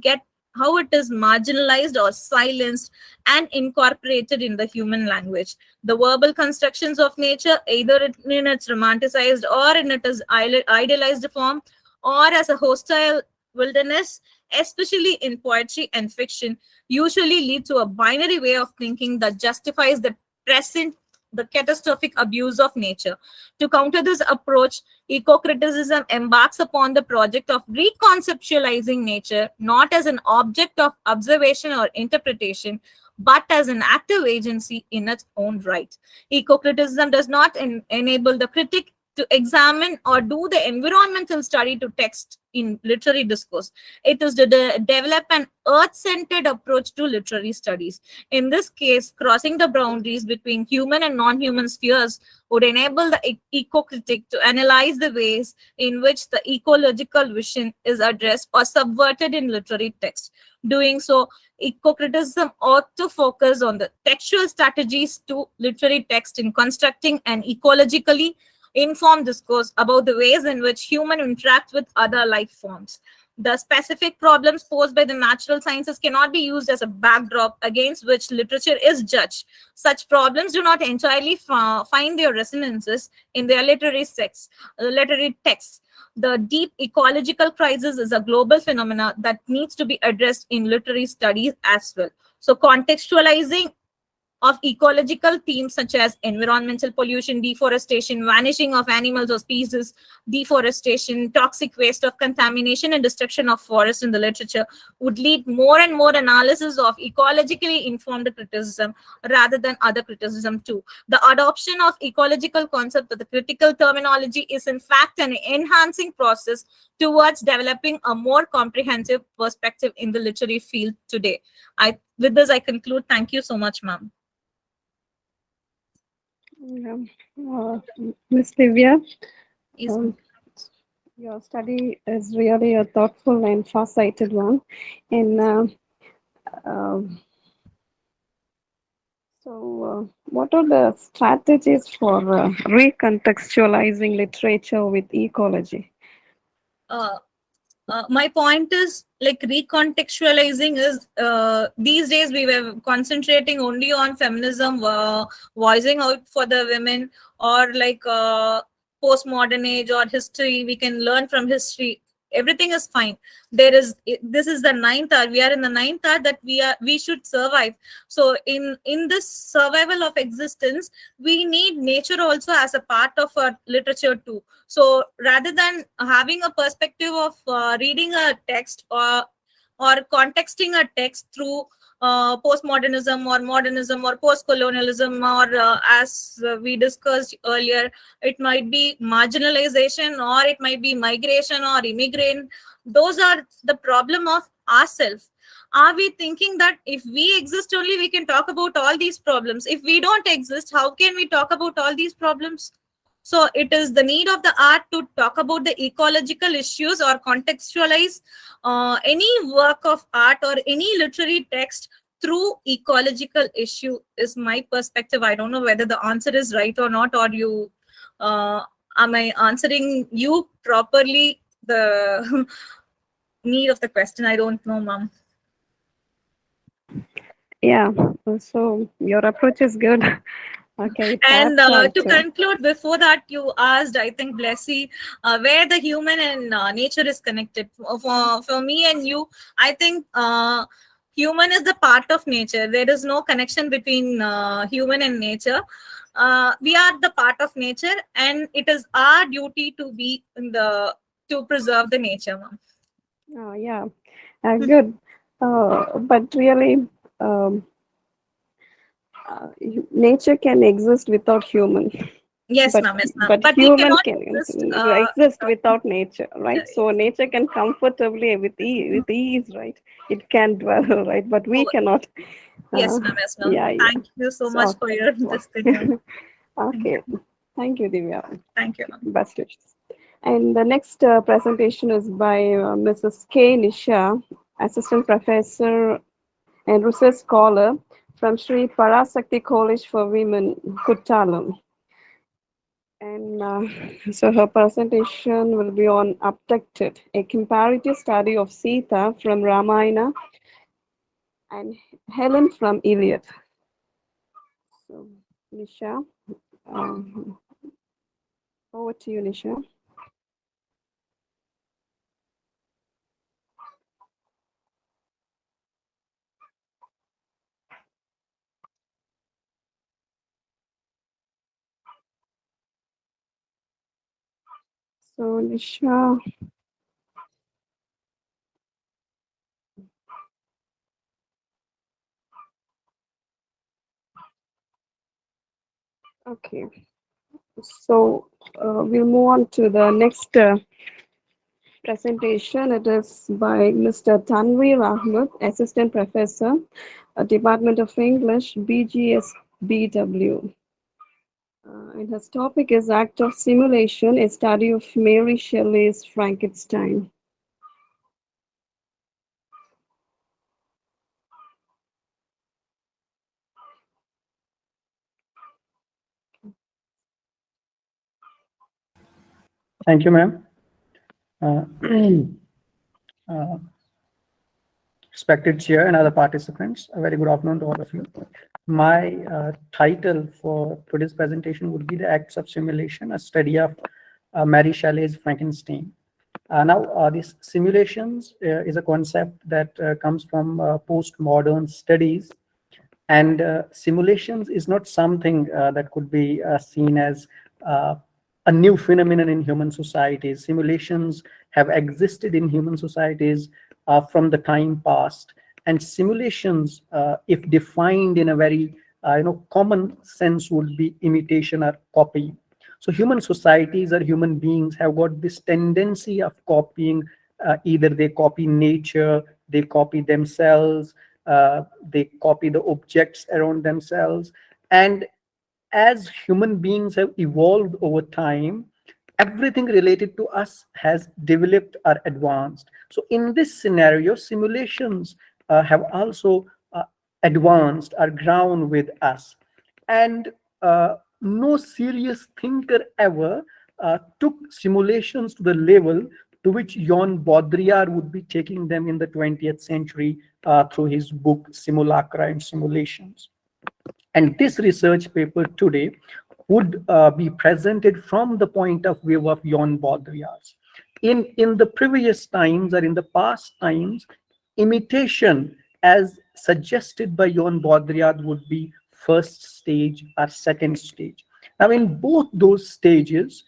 marginalized or silenced and incorporated in the human language. The verbal constructions of nature, either in its romanticized or in its idealized form, or as a hostile wilderness, especially in poetry and fiction, usually lead to a binary way of thinking that justifies present the catastrophic abuse of nature. To counter this approach, eco-criticism embarks upon the project of reconceptualizing nature not as an object of observation or interpretation, but as an active agency in its own right. Eco-criticism does not enable the critic to examine or do the environmental study to text in literary discourse. It is to develop an earth-centered approach to literary studies. In this case, crossing the boundaries between human and non-human spheres would enable the eco-critic to analyze the ways in which the ecological vision is addressed or subverted in literary text. Doing so, eco-criticism ought to focus on the textual strategies to literary text in constructing an ecologically informed discourse about the ways in which humans interact with other life forms. The specific problems posed by the natural sciences cannot be used as a backdrop against which literature is judged. Such problems do not entirely find their resonances in their literary texts. The deep ecological crisis is a global phenomenon that needs to be addressed in literary studies as well. So contextualizing of ecological themes such as environmental pollution, deforestation, vanishing of animals or species, deforestation, toxic waste of contamination, and destruction of forests in the literature would lead more and more analysis of ecologically informed criticism rather than other criticism too. The adoption of ecological concept of the critical terminology is in fact an enhancing process towards developing a more comprehensive perspective in the literary field today. With this, I conclude. Thank you so much, ma'am. Yeah. Miss Divya, Yes, your study is really a thoughtful and far-sighted one. And what are the strategies for recontextualizing literature with ecology? My point is like recontextualizing is these days we were concentrating only on feminism, voicing out for the women, or like postmodern age or history. We can learn from history. Everything is fine. This is the ninth hour. We are in the ninth hour that we should survive. So in this survival of existence, we need nature also as a part of our literature too. So rather than having a perspective of reading a text or contexting a text through postmodernism or modernism or post-colonialism, or as we discussed earlier, it might be marginalization, or it might be migration or immigrant. Those are the problem of ourselves. Are we thinking that if we exist only, we can talk about all these problems? If we don't exist, how can we talk about all these problems? So it is the need of the art to talk about the ecological issues or contextualize any work of art or any literary text through ecological issue is my perspective. I don't know whether the answer is right or not, or you am I answering you properly the need of the question? I don't know, ma'am. Yeah, so your approach is good. Okay, And perhaps to conclude, before that, you asked, I think, Blessy, where the human and nature is connected. For me and you, I think human is the part of nature. There is no connection between human and nature. We are the part of nature, and it is our duty to be to preserve the nature, ma'am. Oh, yeah, good. But really, nature can exist without human. Yes, But ma'am. Yes, ma'am. but But we human cannot can exist. exist without nature, right? Yeah, So nature can comfortably with ease, right? It can dwell, right? But we oh, cannot. yes, ma'am. Yes, ma'am. Yeah, yeah. Thank you so much So, for your this thing, ma'am. Thank okay. you. Thank you, Divya. Thank you, ma'am. Best wishes. And the next presentation is by Mrs. K. Nisha, Assistant Professor and Research Scholar from Sri Parasakti College for Women, Kuttalam. And so her presentation will be on Abducted, a comparative study of Sita from Ramayana and Helen from Iliad. So, Nisha, um, over to you, Nisha. So, Nisha, okay. So, we'll move on to the next presentation. It is by Mr. Tanveer Ahmed, Assistant Professor, Department of English, BGSBW. And his topic is Act of Simulation, a study of Mary Shelley's Frankenstein. Thank you, ma'am. Uh, uh, Respected chair and other participants, a very good afternoon to all of you. My title for today's presentation would be The Acts of Simulation, a study of Mary Shelley's Frankenstein. Now, these simulations is a concept that comes from postmodern studies, and simulations is not something that could be seen as a new phenomenon in human societies. Simulations have existed in human societies from the time past, and simulations, if defined in a very common sense, would be imitation or copy. So human societies or human beings have got this tendency of copying. Either they copy nature, they copy themselves, they copy the objects around themselves. And as human beings have evolved over time, everything related to us has developed or advanced. So in this scenario, simulations have also advanced or grown with us. And no serious thinker ever took simulations to the level to which Jan Baudrillard would be taking them in the 20th century through his book Simulacra and Simulations. And this research paper today would be presented from the point of view of Jan Baudrillard. In the previous times or in the past times, imitation as suggested by Jan Baudrillard would be first stage or second stage. Now, in both those stages,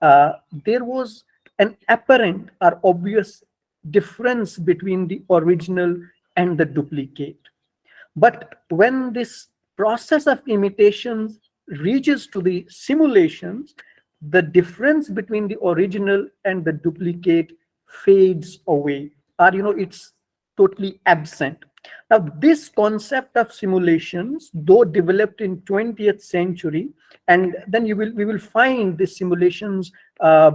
there was an apparent or obvious difference between the original and the duplicate. But when this process of imitations reaches to the simulations, the difference between the original and the duplicate fades away, or it's totally absent. Now, this concept of simulations, though developed in 20th century, and then we will find the simulations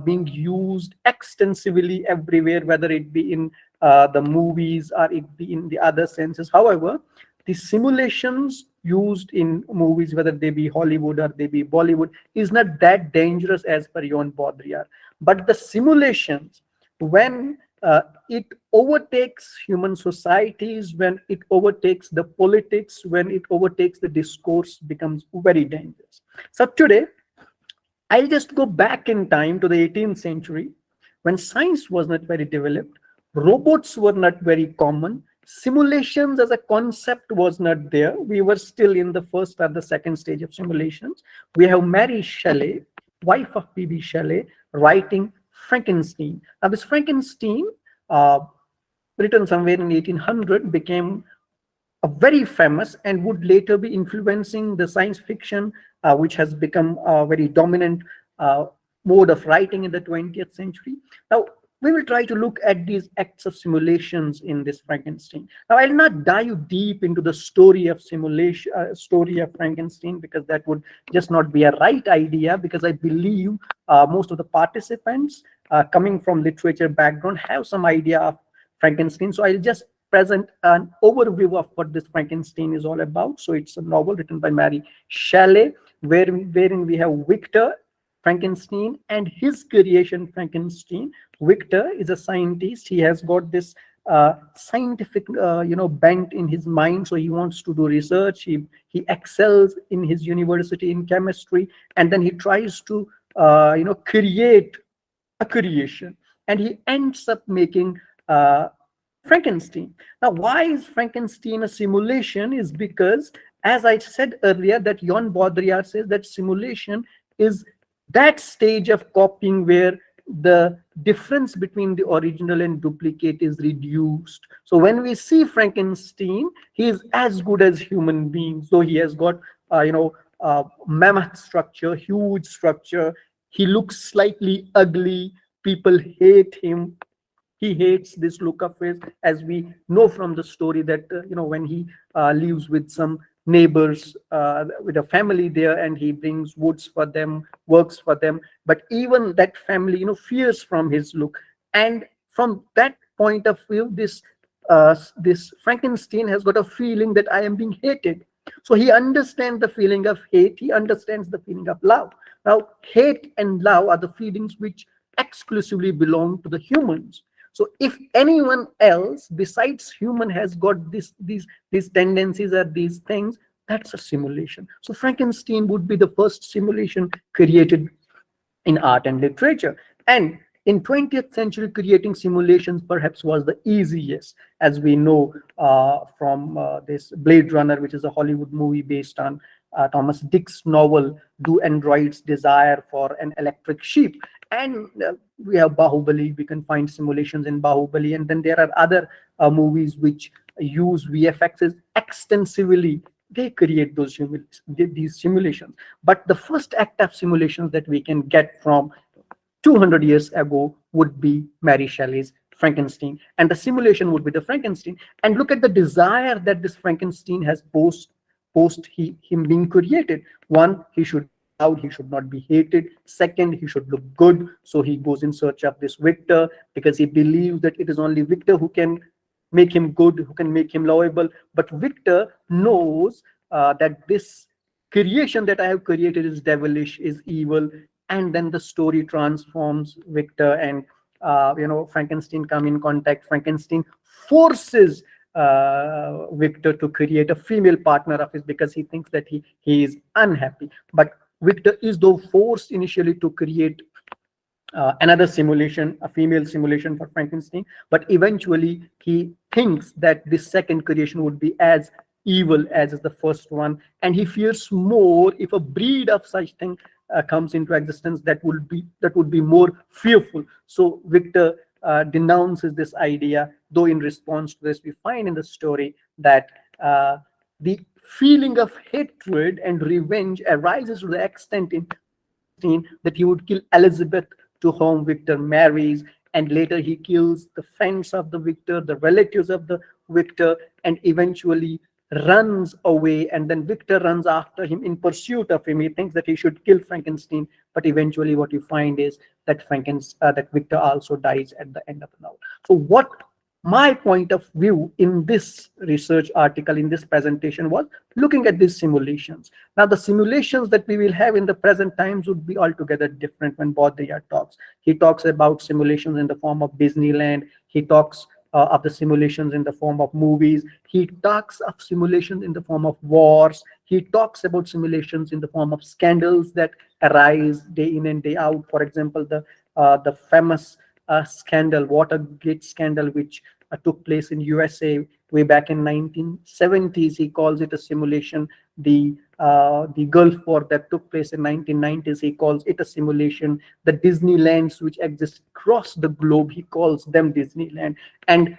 being used extensively everywhere, whether it be in the movies or it be in the other senses. However, the simulations used in movies, whether they be Hollywood or they be Bollywood, is not that dangerous as per Jan Baudrillard. But the simulations, when it overtakes human societies, when it overtakes the politics, when it overtakes the discourse, becomes very dangerous. So today, I'll just go back in time to the 18th century when science was not very developed, robots were not very common, simulations as a concept was not there. We were still in the first or the second stage of simulations. We have Mary Shelley, wife of P.B. Shelley, writing Frankenstein. Now, this Frankenstein, uh, written somewhere in 1800, became a very famous and would later be influencing the science fiction, which has become a very dominant mode of writing in the 20th century. Now, we will try to look at these acts of simulations in this Frankenstein. Now, I'll not dive deep into the story of simulation, story of Frankenstein, because that would just not be a right idea, because I believe most of the participants coming from literature background have some idea of Frankenstein. So I'll just present an overview of what this Frankenstein is all about. So it's a novel written by Mary Shelley, wherein we have Victor, Frankenstein and his creation, Frankenstein. Victor is a scientist. He has got this scientific, bent in his mind. So he wants to do research. He excels in his university in chemistry, and then he tries to, create a creation, and he ends up making uh, Frankenstein. Now, why is Frankenstein a simulation? Is because, as I said earlier, that Jon Baudrillard says that simulation is that stage of copying where the difference between the original and duplicate is reduced. So when we see Frankenstein, he is as good as human beings. So he has got, mammoth structure, huge structure. He looks slightly ugly. People hate him. He hates this look of his, as we know from the story that when he lives with some neighbors, with a family there, and he brings woods for them, works for them, but even that family fears from his look. And from that point of view, this Frankenstein has got a feeling that I am being hated. So he understands the feeling of hate, he understands the feeling of love. Now, hate and love are the feelings which exclusively belong to the humans. So if anyone else besides human has got these tendencies or these things, that's a simulation. So Frankenstein would be the first simulation created in art and literature. And in 20th century, creating simulations perhaps was the easiest, as we know from this Blade Runner, which is a Hollywood movie based on Thomas Dick's novel, Do Androids Desire for an Electric Sheep? And we have Bahubali, we can find simulations in Bahubali. And then there are other movies which use VFXs extensively. They create these simulations. But the first act of simulations that we can get from 200 years ago would be Mary Shelley's Frankenstein, and the simulation would be the Frankenstein. And look at the desire that this Frankenstein has him being created. One, he should be loved, he should not be hated. Second, he should look good. So he goes in search of this Victor, because he believes that it is only Victor who can make him good, who can make him lovable. But Victor knows that this creation that I have created is devilish, is evil. And then the story transforms. Victor and Frankenstein come in contact. Frankenstein forces Victor to create a female partner of his, because he thinks that he is unhappy. But Victor is though forced initially to create another simulation, a female simulation for Frankenstein, but eventually he thinks that this second creation would be as evil as the first one, and he fears more if a breed of such thing comes into existence, that would be more fearful. So Victor denounces this idea, though in response to this, we find in the story that the feeling of hatred and revenge arises to the extent in that he would kill Elizabeth, to whom Victor marries, and later he kills the friends of the Victor, the relatives of the Victor, and eventually runs away. And then Victor runs after him in pursuit of him. He thinks that he should kill Frankenstein, but eventually what you find is that that Victor also dies at the end of the novel. So what my point of view in this research article, in this presentation, was looking at these simulations. Now, the simulations that we will have in the present times would be altogether different when Baudrillard talks. He talks about simulations in the form of Disneyland. He talks of the simulations in the form of movies. He talks of simulations in the form of wars. He talks about simulations in the form of scandals that arise day in and day out. For example, the famous scandal, Watergate scandal, which took place in USA way back in 1970s. He calls it a simulation. The Gulf War that took place in 1990s, he calls it a simulation. The Disneylands which exist across the globe, he calls them Disneyland. And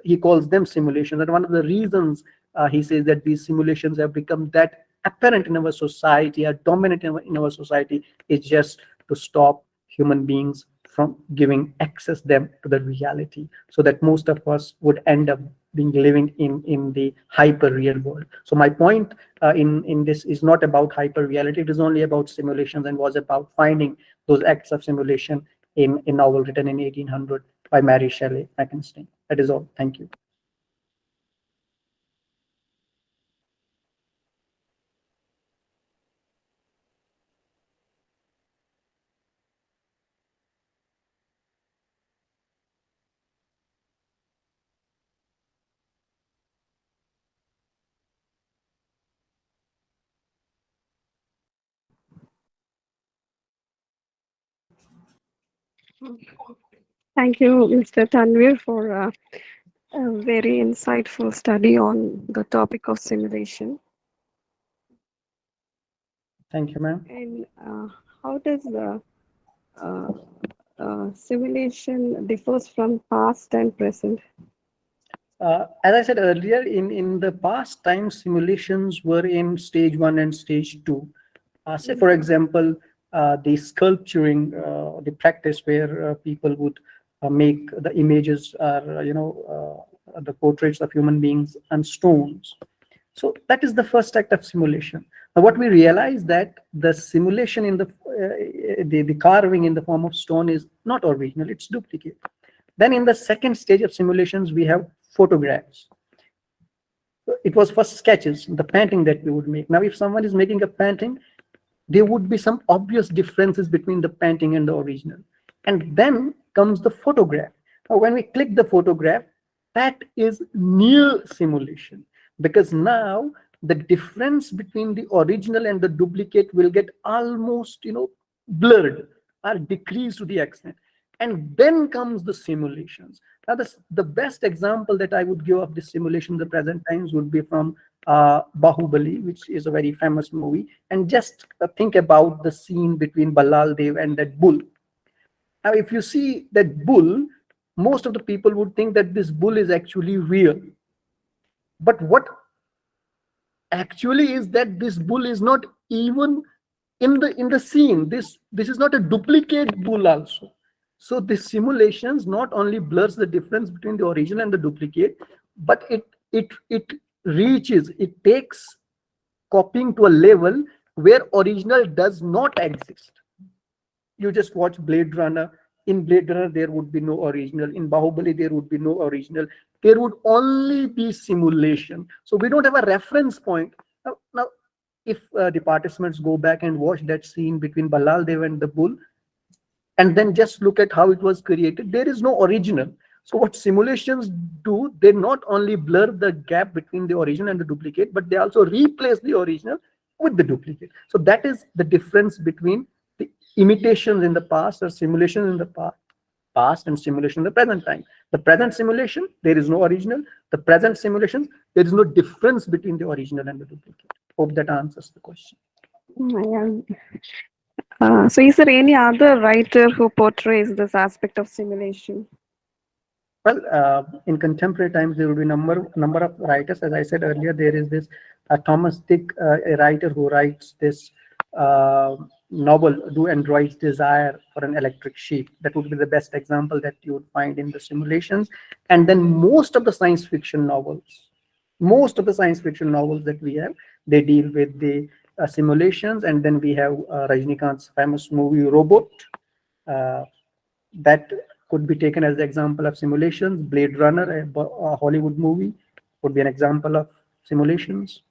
he calls them simulations. And one of the reasons he says that these simulations have become that apparent in our society, are dominant in our society, is just to stop human beings from giving access them to the reality, so that most of us would end up being living in the hyper real world. So my point in this is not about hyper reality. It is only about simulations, and was about finding those acts of simulation in a novel written in 1800 by Mary Shelley, Frankenstein. That is all. Thank you. Thank you, Mr. Tanvir, for a very insightful study on the topic of simulation. Thank you, ma'am. And how does the uh, simulation differs from past and present? As I said earlier, in the past time, simulations were in stage 1 and stage 2. Say, for example, the sculpturing, the practice where people would make the images are, the portraits of human beings and stones. So that is the first act of simulation. Now, what we realize that the simulation in the carving in the form of stone is not original; it's duplicate. Then in the second stage of simulations, we have photographs. It was first sketches, the painting that we would make. Now, if someone is making a painting, there would be some obvious differences between the painting and the original. And then comes the photograph. Now, when we click the photograph, that is near simulation, because now the difference between the original and the duplicate will get almost, blurred or decreased to the extent. And then comes the simulations. Now, the best example that I would give of this simulation in the present times would be from Bahubali, which is a very famous movie. And just think about the scene between Ballal Dev and that bull. Now, if you see that bull, most of the people would think that this bull is actually real. But what actually is that this bull is not even in the scene. This is not a duplicate bull also. So the simulations not only blurs the difference between the original and the duplicate, but it takes copying to a level where original does not exist. You just watch Blade Runner. In Blade Runner, there would be no original. In Bahubali, there would be no original. There would only be simulation. So we don't have a reference point. Now if the participants go back and watch that scene between Ballal Dev and the bull, and then just look at how it was created, there is no original. So what simulations do, they not only blur the gap between the original and the duplicate, but they also replace the original with the duplicate. So that is the difference between the imitations in the past or simulations in the past and simulation in the present time. The present simulation, there is no original. The present simulations, there is no difference between the original and the duplicate. Hope that answers the question. So is there any other writer who portrays this aspect of simulation? Well, in contemporary times, there will be number of writers. As I said earlier, there is this Thomas Dick, a writer who writes this novel, Do Androids Desire for an Electric Sheep? That would be the best example that you would find in the simulations. And then most of the science fiction novels that we have, they deal with the simulations. And then we have Rajnikant's famous movie Robot, that could be taken as the example of simulations. Blade Runner, a Hollywood movie, would be an example of simulations.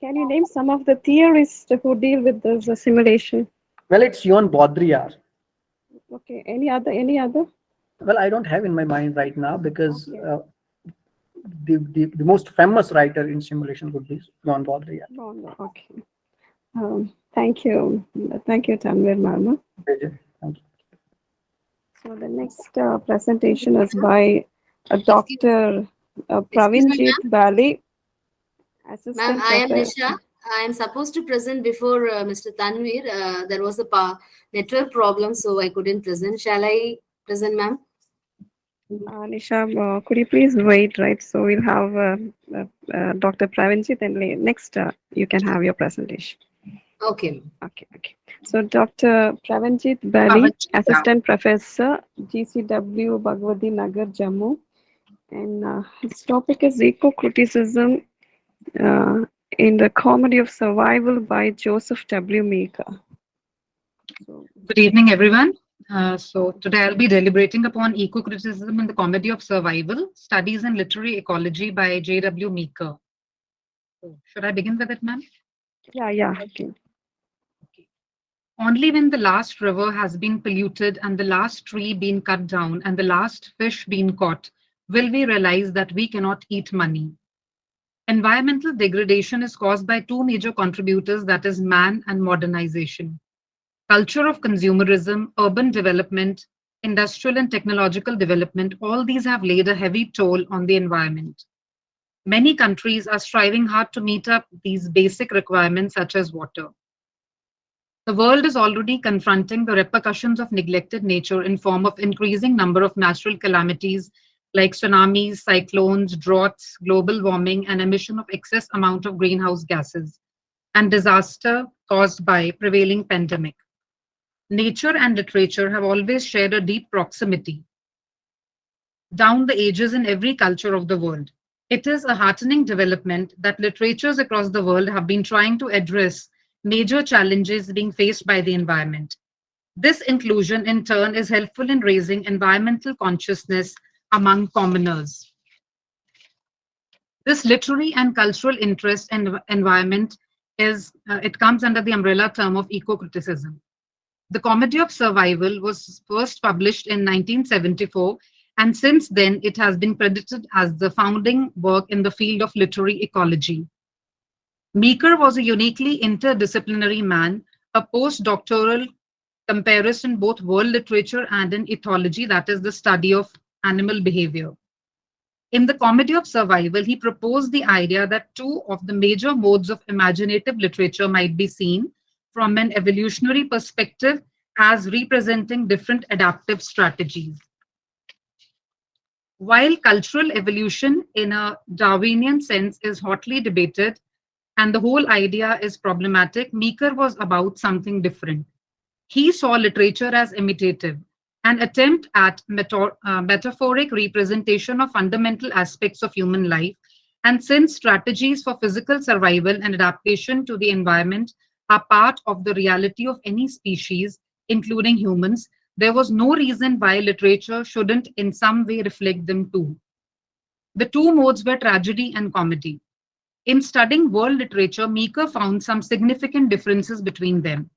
Can you name some of the theorists who deal with this simulation? Well, it's Jon Baudrillard. Okay. Any other? Well, I don't have in my mind right now, because the most famous writer in simulation would be Jon Baudrillard. Okay. Thank you, Tanvir Marma. Thank you. So the next presentation is by Dr. Pravinjit Bali, Assistant Ma'am, I am Professor. Nisha. I am supposed to present before Mr. Tanvir. There was a network problem, so I couldn't present. Shall I present, ma'am? Nisha, could you please wait, right? So we'll have Dr. Pravinjit, and next you can have your presentation. Okay. Okay. So Dr. Pravinjit Bali, Assistant Professor, GCW, Bhagwati Nagar, Jammu. And his topic is eco-criticism in the Comedy of Survival by Joseph W. Meeker. Good evening, everyone. So today I'll be deliberating upon eco-criticism in the Comedy of Survival, Studies in Literary Ecology by J.W. Meeker. So should I begin with it, ma'am? Yeah. Okay. Only when the last river has been polluted and the last tree been cut down and the last fish been caught will we realize that we cannot eat money. Environmental degradation is caused by two major contributors, that is man and modernization. culture of consumerism, urban development, industrial and technological development, all these have laid a heavy toll on the environment. Many countries are striving hard to meet up these basic requirements such as water. The world is already confronting the repercussions of neglected nature in form of increasing number of natural calamities like tsunamis, cyclones, droughts, global warming, and emission of excess amount of greenhouse gases, and disaster caused by prevailing pandemic. Nature and literature have always shared a deep proximity down the ages in every culture of the world. It is a heartening development that literatures across the world have been trying to address major challenges being faced by the environment. This inclusion, in turn, is helpful in raising environmental consciousness among commoners. This literary and cultural interest in environment it comes under the umbrella term of eco-criticism. The Comedy of Survival was first published in 1974, and since then it has been credited as the founding work in the field of literary ecology. Meeker was a uniquely interdisciplinary man, a postdoctoral comparist in both world literature and in ethology, that is, the study of animal behavior. In the Comedy of Survival, he proposed the idea that two of the major modes of imaginative literature might be seen from an evolutionary perspective as representing different adaptive strategies. While cultural evolution in a Darwinian sense is hotly debated and the whole idea is problematic, Meeker was about something different. He saw literature as imitative, an attempt at metaphoric representation of fundamental aspects of human life, and since strategies for physical survival and adaptation to the environment are part of the reality of any species, including humans, there was no reason why literature shouldn't in some way reflect them too. The two modes were tragedy and comedy. In studying world literature, Meeker found some significant differences between them.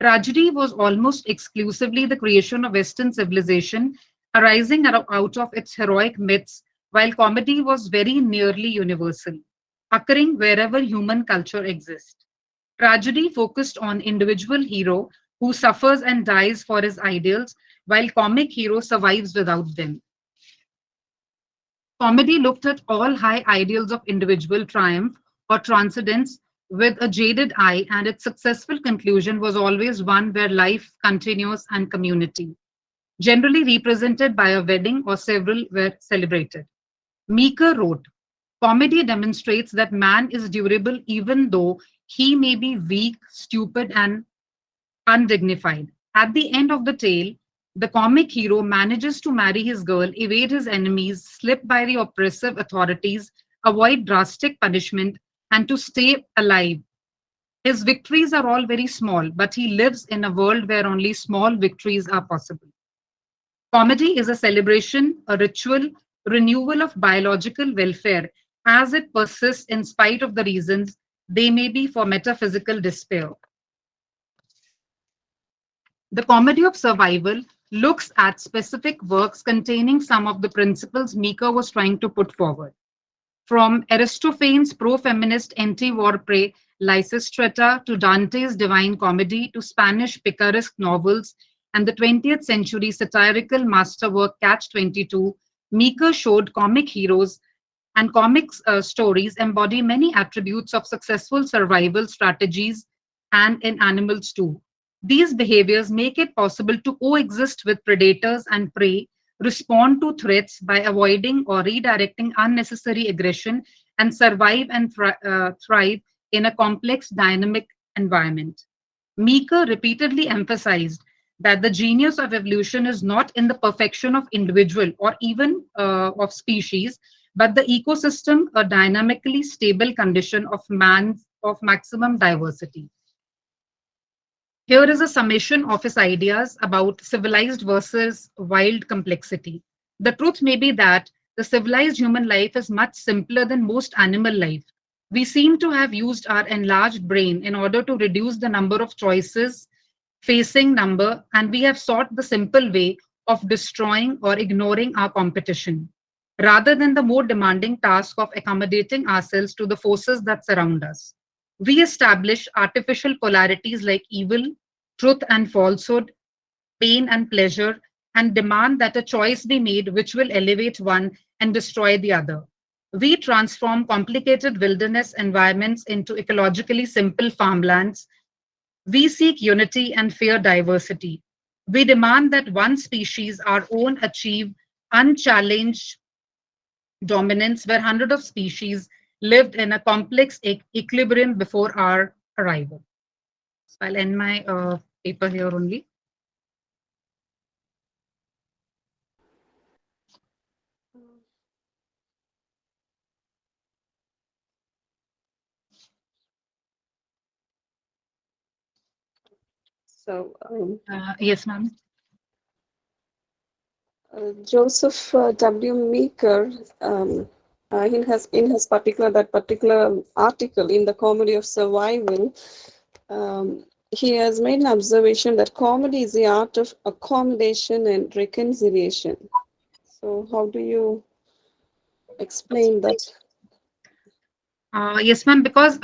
Tragedy was almost exclusively the creation of Western civilization, arising out of its heroic myths, while comedy was very nearly universal, occurring wherever human culture exists. Tragedy focused on individual hero who suffers and dies for his ideals, while comic hero survives without them. Comedy looked at all high ideals of individual triumph or transcendence with a jaded eye, and its successful conclusion was always one where life continues and community, generally represented by a wedding or several were celebrated. Meeker wrote, comedy demonstrates that man is durable even though he may be weak, stupid, and undignified. At the end of the tale, the comic hero manages to marry his girl, evade his enemies, slip by the oppressive authorities, avoid drastic punishment, and to stay alive. His victories are all very small, but he lives in a world where only small victories are possible. Comedy is a celebration, a ritual, renewal of biological welfare as it persists in spite of the reasons they may be for metaphysical despair. The Comedy of Survival looks at specific works containing some of the principles Meeker was trying to put forward. From Aristophanes' pro-feminist anti-war play Lysistrata to Dante's Divine Comedy to Spanish picaresque novels and the 20th century satirical masterwork Catch-22, Meeker showed comic heroes and comics stories embody many attributes of successful survival strategies and in animals too. These behaviors make it possible to coexist with predators and prey, respond to threats by avoiding or redirecting unnecessary aggression, and survive and thrive in a complex, dynamic environment. Meeker repeatedly emphasized that the genius of evolution is not in the perfection of individual or even of species, but the ecosystem, a dynamically stable condition of maximum diversity. Here is a summation of his ideas about civilized versus wild complexity. The truth may be that the civilized human life is much simpler than most animal life. We seem to have used our enlarged brain in order to reduce the number of choices facing number, and we have sought the simple way of destroying or ignoring our competition, rather than the more demanding task of accommodating ourselves to the forces that surround us. We establish artificial polarities like evil, truth and falsehood, pain and pleasure, and demand that a choice be made which will elevate one and destroy the other. We transform complicated wilderness environments into ecologically simple farmlands. We seek unity and fear diversity. We demand that one species, our own, achieve unchallenged dominance where hundreds of species lived in a complex equilibrium before our arrival. So I'll end my paper here only. So, Yes, ma'am. Joseph W. Meeker, in his particular article in the Comedy of Survival, he has made an observation that comedy is the art of accommodation and reconciliation. So, how do you explain that? Yes, ma'am. Because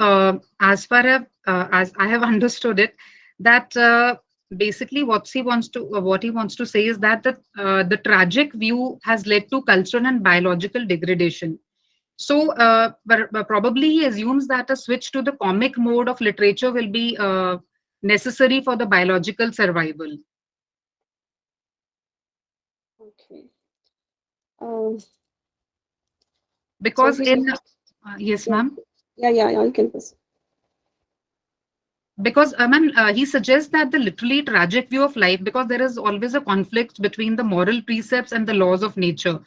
as far as I have understood it, that basically what he wants to say is that the tragic view has led to cultural and biological degradation. So but probably he assumes that a switch to the comic mode of literature will be necessary for the biological survival. Okay. So Because he, in yes, yeah, ma'am. yeah, you can proceed. Because ma'am, he suggests that the literally tragic view of life, because there is always a conflict between the moral precepts and the laws of nature.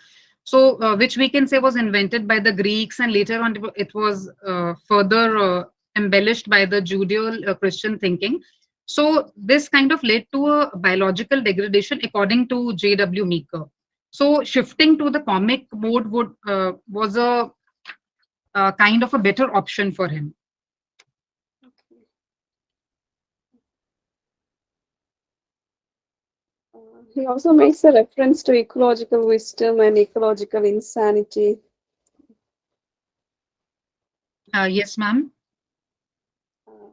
So which we can say was invented by the Greeks, and later on it was further embellished by the Judeo-Christian thinking. So this kind of led to a biological degradation according to J.W. Meeker. So shifting to the comic mode would was a kind of a better option for him. He also makes a reference to ecological wisdom and ecological insanity. Yes, ma'am.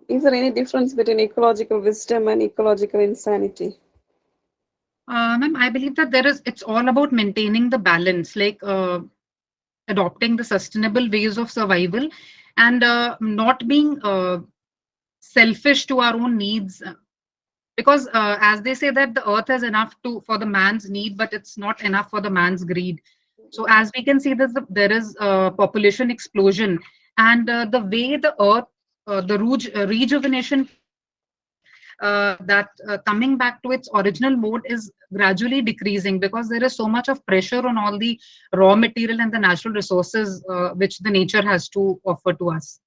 Is there any difference between ecological wisdom and ecological insanity? Ma'am, I believe that it's all about maintaining the balance, like adopting the sustainable ways of survival and not being selfish to our own needs. Because as they say that the earth is enough for the man's need, but it's not enough for the man's greed. So as we can see, there is a population explosion, and the way the earth, rejuvenation process, that coming back to its original mode is gradually decreasing, because there is so much of pressure on all the raw material and the natural resources which the nature has to offer to us.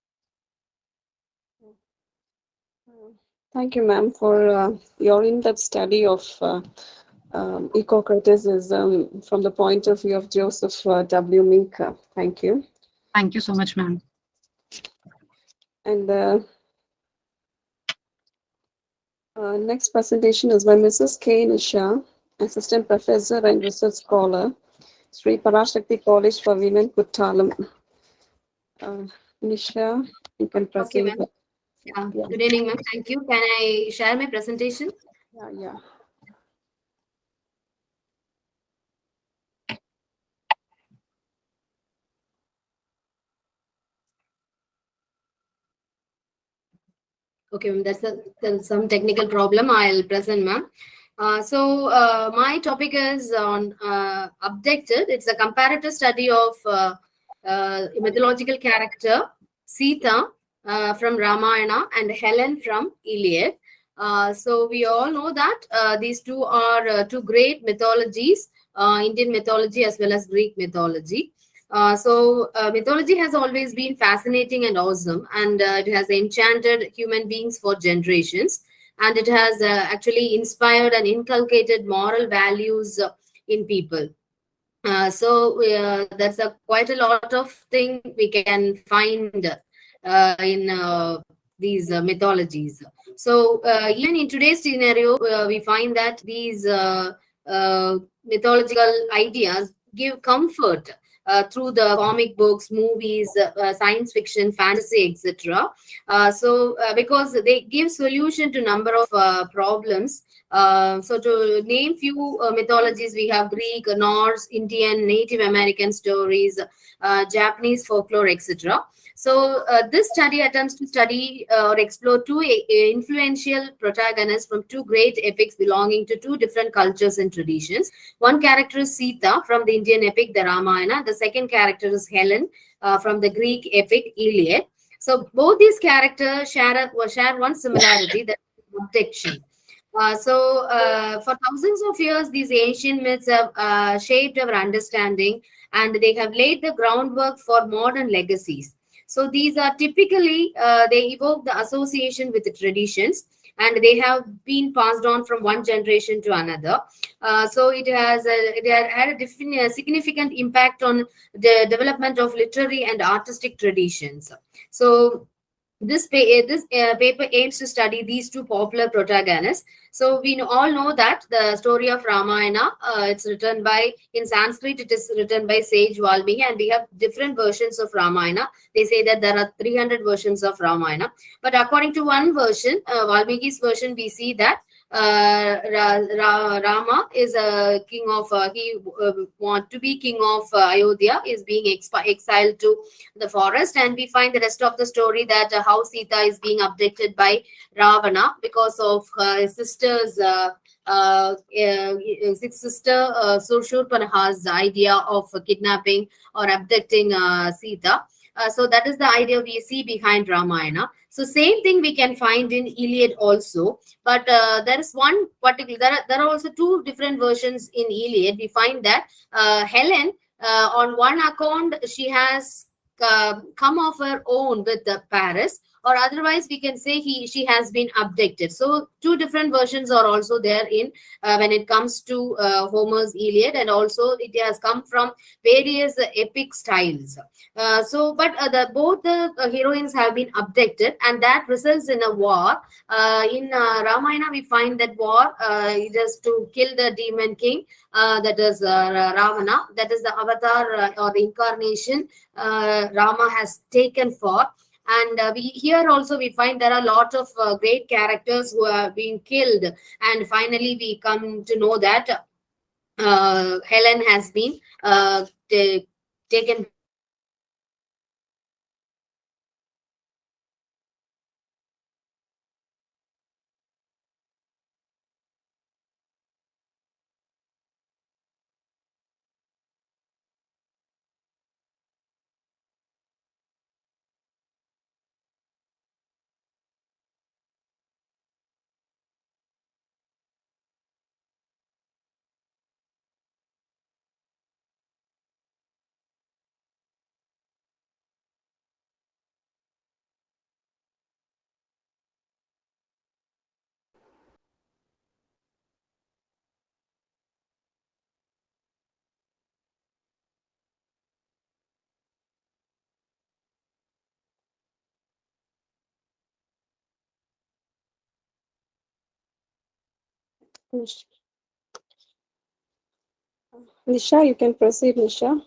Thank you, ma'am, for your in-depth study of eco-criticism from the point of view of Joseph W. Meeker. Thank you. Thank you so much, ma'am. And next presentation is by Mrs. K. Nisha, Assistant Professor and Research Scholar, Sri Parashakti College for Women, Kuttalam. Nisha, you can Okay, proceed. ma'am. Yeah. Good evening, ma'am. Thank you. Can I share my presentation? Yeah. Okay, ma'am. There's some technical problem. I'll present, ma'am. My topic is on abducted. It's a comparative study of mythological character Sita from Ramayana and Helen from Iliad. So we all know that these two are two great mythologies, Indian mythology as well as Greek mythology. Mythology has always been fascinating and awesome, and it has enchanted human beings for generations, and it has actually inspired and inculcated moral values in people. That's quite a lot of thing we can find in these mythologies. Even in today's scenario, we find that these mythological ideas give comfort through the comic books, movies, science fiction, fantasy, etc. Because they give solution to number of problems. So to name few mythologies, we have Greek, Norse, Indian, Native American stories, Japanese folklore, etc. So this study attempts to study or explore two influential protagonists from two great epics belonging to two different cultures and traditions. One character is Sita from the Indian epic, the Ramayana. The second character is Helen from the Greek epic, Iliad. So both these characters share one similarity, that is protection. For thousands of years, these ancient myths have shaped our understanding, and they have laid the groundwork for modern legacies. So these are typically, they evoke the association with the traditions, and they have been passed on from one generation to another. So it has had a significant impact on the development of literary and artistic traditions. So this paper aims to study these two popular protagonists. So we all know that the story of Ramayana, it's written by, in Sanskrit, it is written by sage Valmiki, and we have different versions of Ramayana. They say that there are 300 versions of Ramayana. But according to one version, Valmiki's version, we see that Rama is a king of, he want to be king of Ayodhya, is being exiled to the forest, and we find the rest of the story that how Sita is being abducted by Ravana because of his sister's sister Surshurpanaha's idea of kidnapping or abducting Sita. So that is the idea we see behind Ramayana. So same thing we can find in Iliad also, but there is one particular. There are also two different versions in Iliad. We find that Helen, on one account, she has come of her own with Paris, or otherwise we can say she has been abducted. So two different versions are also there in when it comes to Homer's Iliad, and also it has come from various epic styles. Both the heroines have been abducted, and that results in a war. In Ramayana, we find that war it is to kill the demon king, that is Ravana. That is the avatar or the incarnation Rama has taken for. And here also we find there are a lot of great characters who are being killed, and finally we come to know that Helen has been taken. Nisha, you can proceed, Nisha.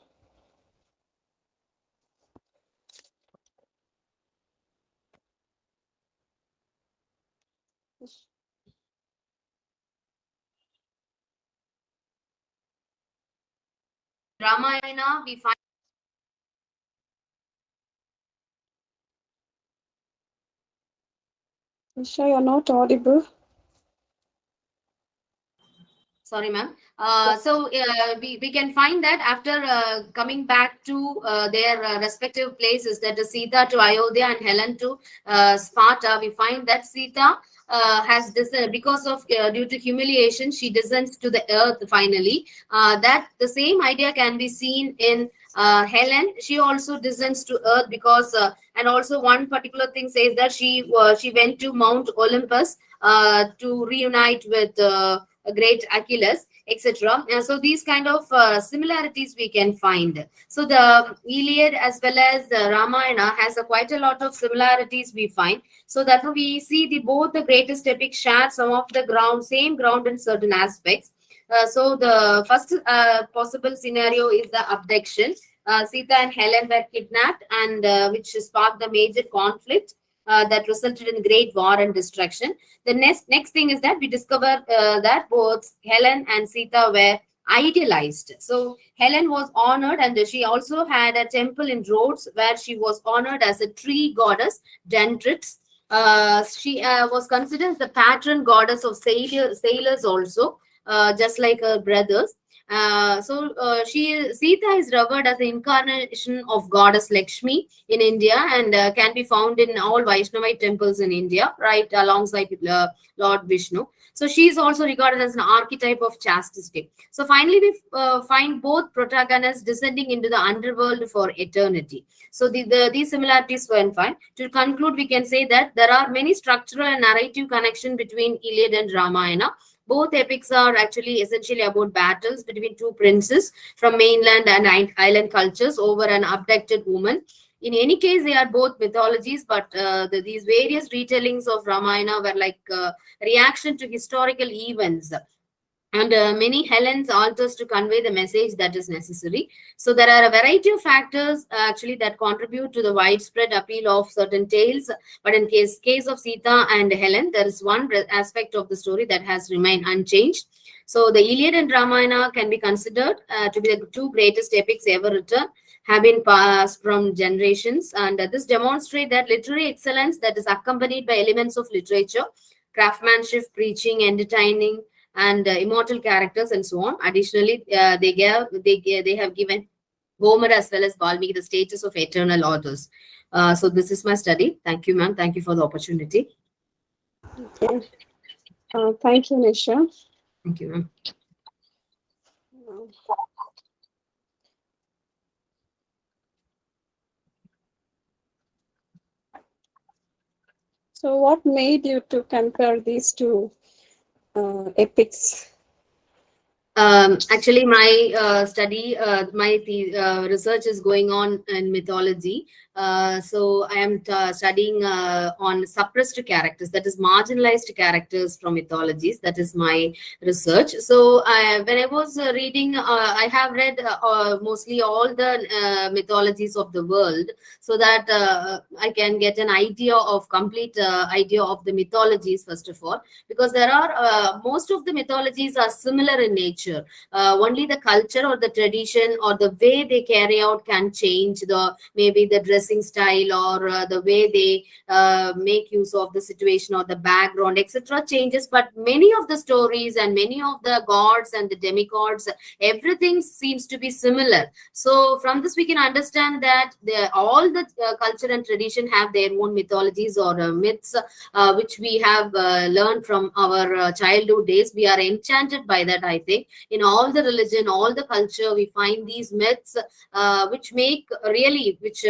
Ramayana, we find. Nisha, you're not audible. Sorry, ma'am. We can find that after coming back to their respective places, that is Sita to Ayodhya and Helen to Sparta, we find that Sita has descended because of due to humiliation, she descends to the earth finally. That the same idea can be seen in Helen. She also descends to earth because and also one particular thing says that she went to Mount Olympus to reunite with a great Achilles, etc. So these kind of similarities we can find. So the Iliad as well as the Ramayana has quite a lot of similarities we find. So therefore we see both the greatest epics share some of the same ground in certain aspects. So the first possible scenario is the abduction. Sita and Helen were kidnapped, and which sparked a major conflict that resulted in great war and destruction. The next thing is that we discover that both Helen and Sita were idealized. So Helen was honored, and she also had a temple in Rhodes where she was honored as a tree goddess, Dendrix. She was considered the patron goddess of sailors also, just like her brothers. Sita is revered as the incarnation of goddess Lakshmi in India, and can be found in all Vaishnavite temples in India, right alongside Lord Vishnu. So she is also regarded as an archetype of chastity. So finally, we find both protagonists descending into the underworld for eternity. So these similarities were fine. To conclude, we can say that there are many structural and narrative connection between Iliad and Ramayana. Both epics are actually essentially about battles between two princes from mainland and island cultures over an abducted woman. In any case, they are both mythologies, but these various retellings of Ramayana were like reaction to historical events, and many Helens alters to convey the message that is necessary. So there are a variety of factors actually that contribute to the widespread appeal of certain tales. But in case of Sita and Helen, there is one aspect of the story that has remained unchanged. So the Iliad and Ramayana can be considered to be the two greatest epics ever written, have been passed from generations, and this demonstrates that literary excellence that is accompanied by elements of literature, craftsmanship, preaching, entertaining, and immortal characters, and so on. Additionally, they have given Homer as well as Valmiki the status of eternal authors. So this is my study. Thank you, ma'am. Thank you for the opportunity. Okay. Thank you, Nisha. Thank you, ma'am. So what made you to compare these two epics? Actually, my study, my research is going on in mythology. So I am studying on suppressed characters, that is marginalized characters from mythologies. That is my research. So when I was reading, I have read mostly all the mythologies of the world, so that I can get an idea of complete idea of the mythologies first of all, because there are most of the mythologies are similar in nature. Only the culture or the tradition or the way they carry out can change, maybe the dressing style or the way they make use of the situation or the background, etc. changes. But many of the stories and many of the gods and the demigods, everything seems to be similar. So from this we can understand that all the culture and tradition have their own mythologies or myths, which we have learned from our childhood days. We are enchanted by that, I think. In all the religion, all the culture, we find these myths which make really, which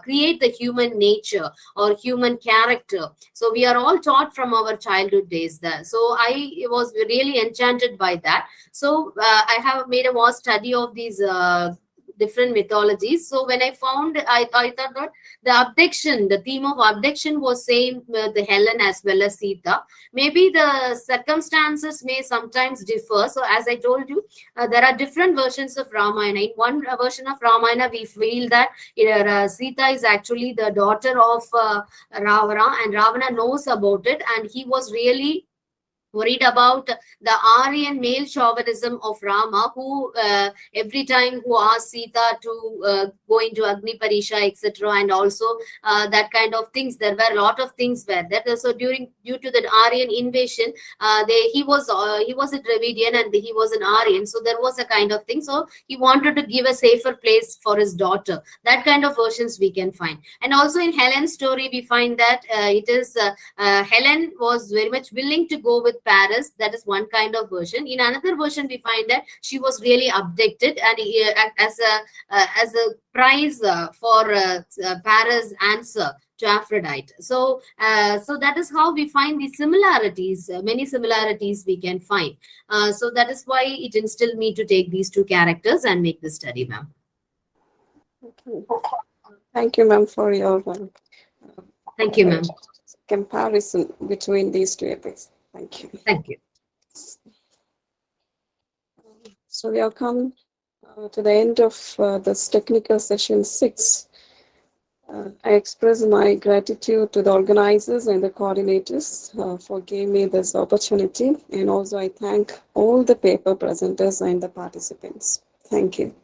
create the human nature or human character. So we are all taught from our childhood days there. So I was really enchanted by that. So I have made a vast study of these different mythologies. So when I found, I thought that the abduction, the theme of abduction was same with the Helen as well as Sita. Maybe the circumstances may sometimes differ. So as I told you, there are different versions of Ramayana. In one version of Ramayana, we feel that Sita is actually the daughter of Ravana, and Ravana knows about it, and he was really worried about the Aryan male chauvinism of Rama, who every time who asked Sita to go into Agni Parisha, etc., and also that kind of things. There were a lot of things were there. So due to the Aryan invasion, he was a Dravidian and he was an Aryan. So there was a kind of thing. So he wanted to give a safer place for his daughter. That kind of versions we can find. And also in Helen's story, we find that it is Helen was very much willing to go with Paris. That is one kind of version. In another version, we find that she was really abducted, and as a prize for Paris' answer to Aphrodite. So that is how we find the similarities. Many similarities we can find. So that is why it instilled me to take these two characters and make the study, ma'am. Okay. Thank you, ma'am, for your thank you, ma'am. Comparison between these two epics. Thank you. Thank you. So we have come to the end of this technical session 6. I express my gratitude to the organizers and the coordinators for giving me this opportunity. And also I thank all the paper presenters and the participants. Thank you.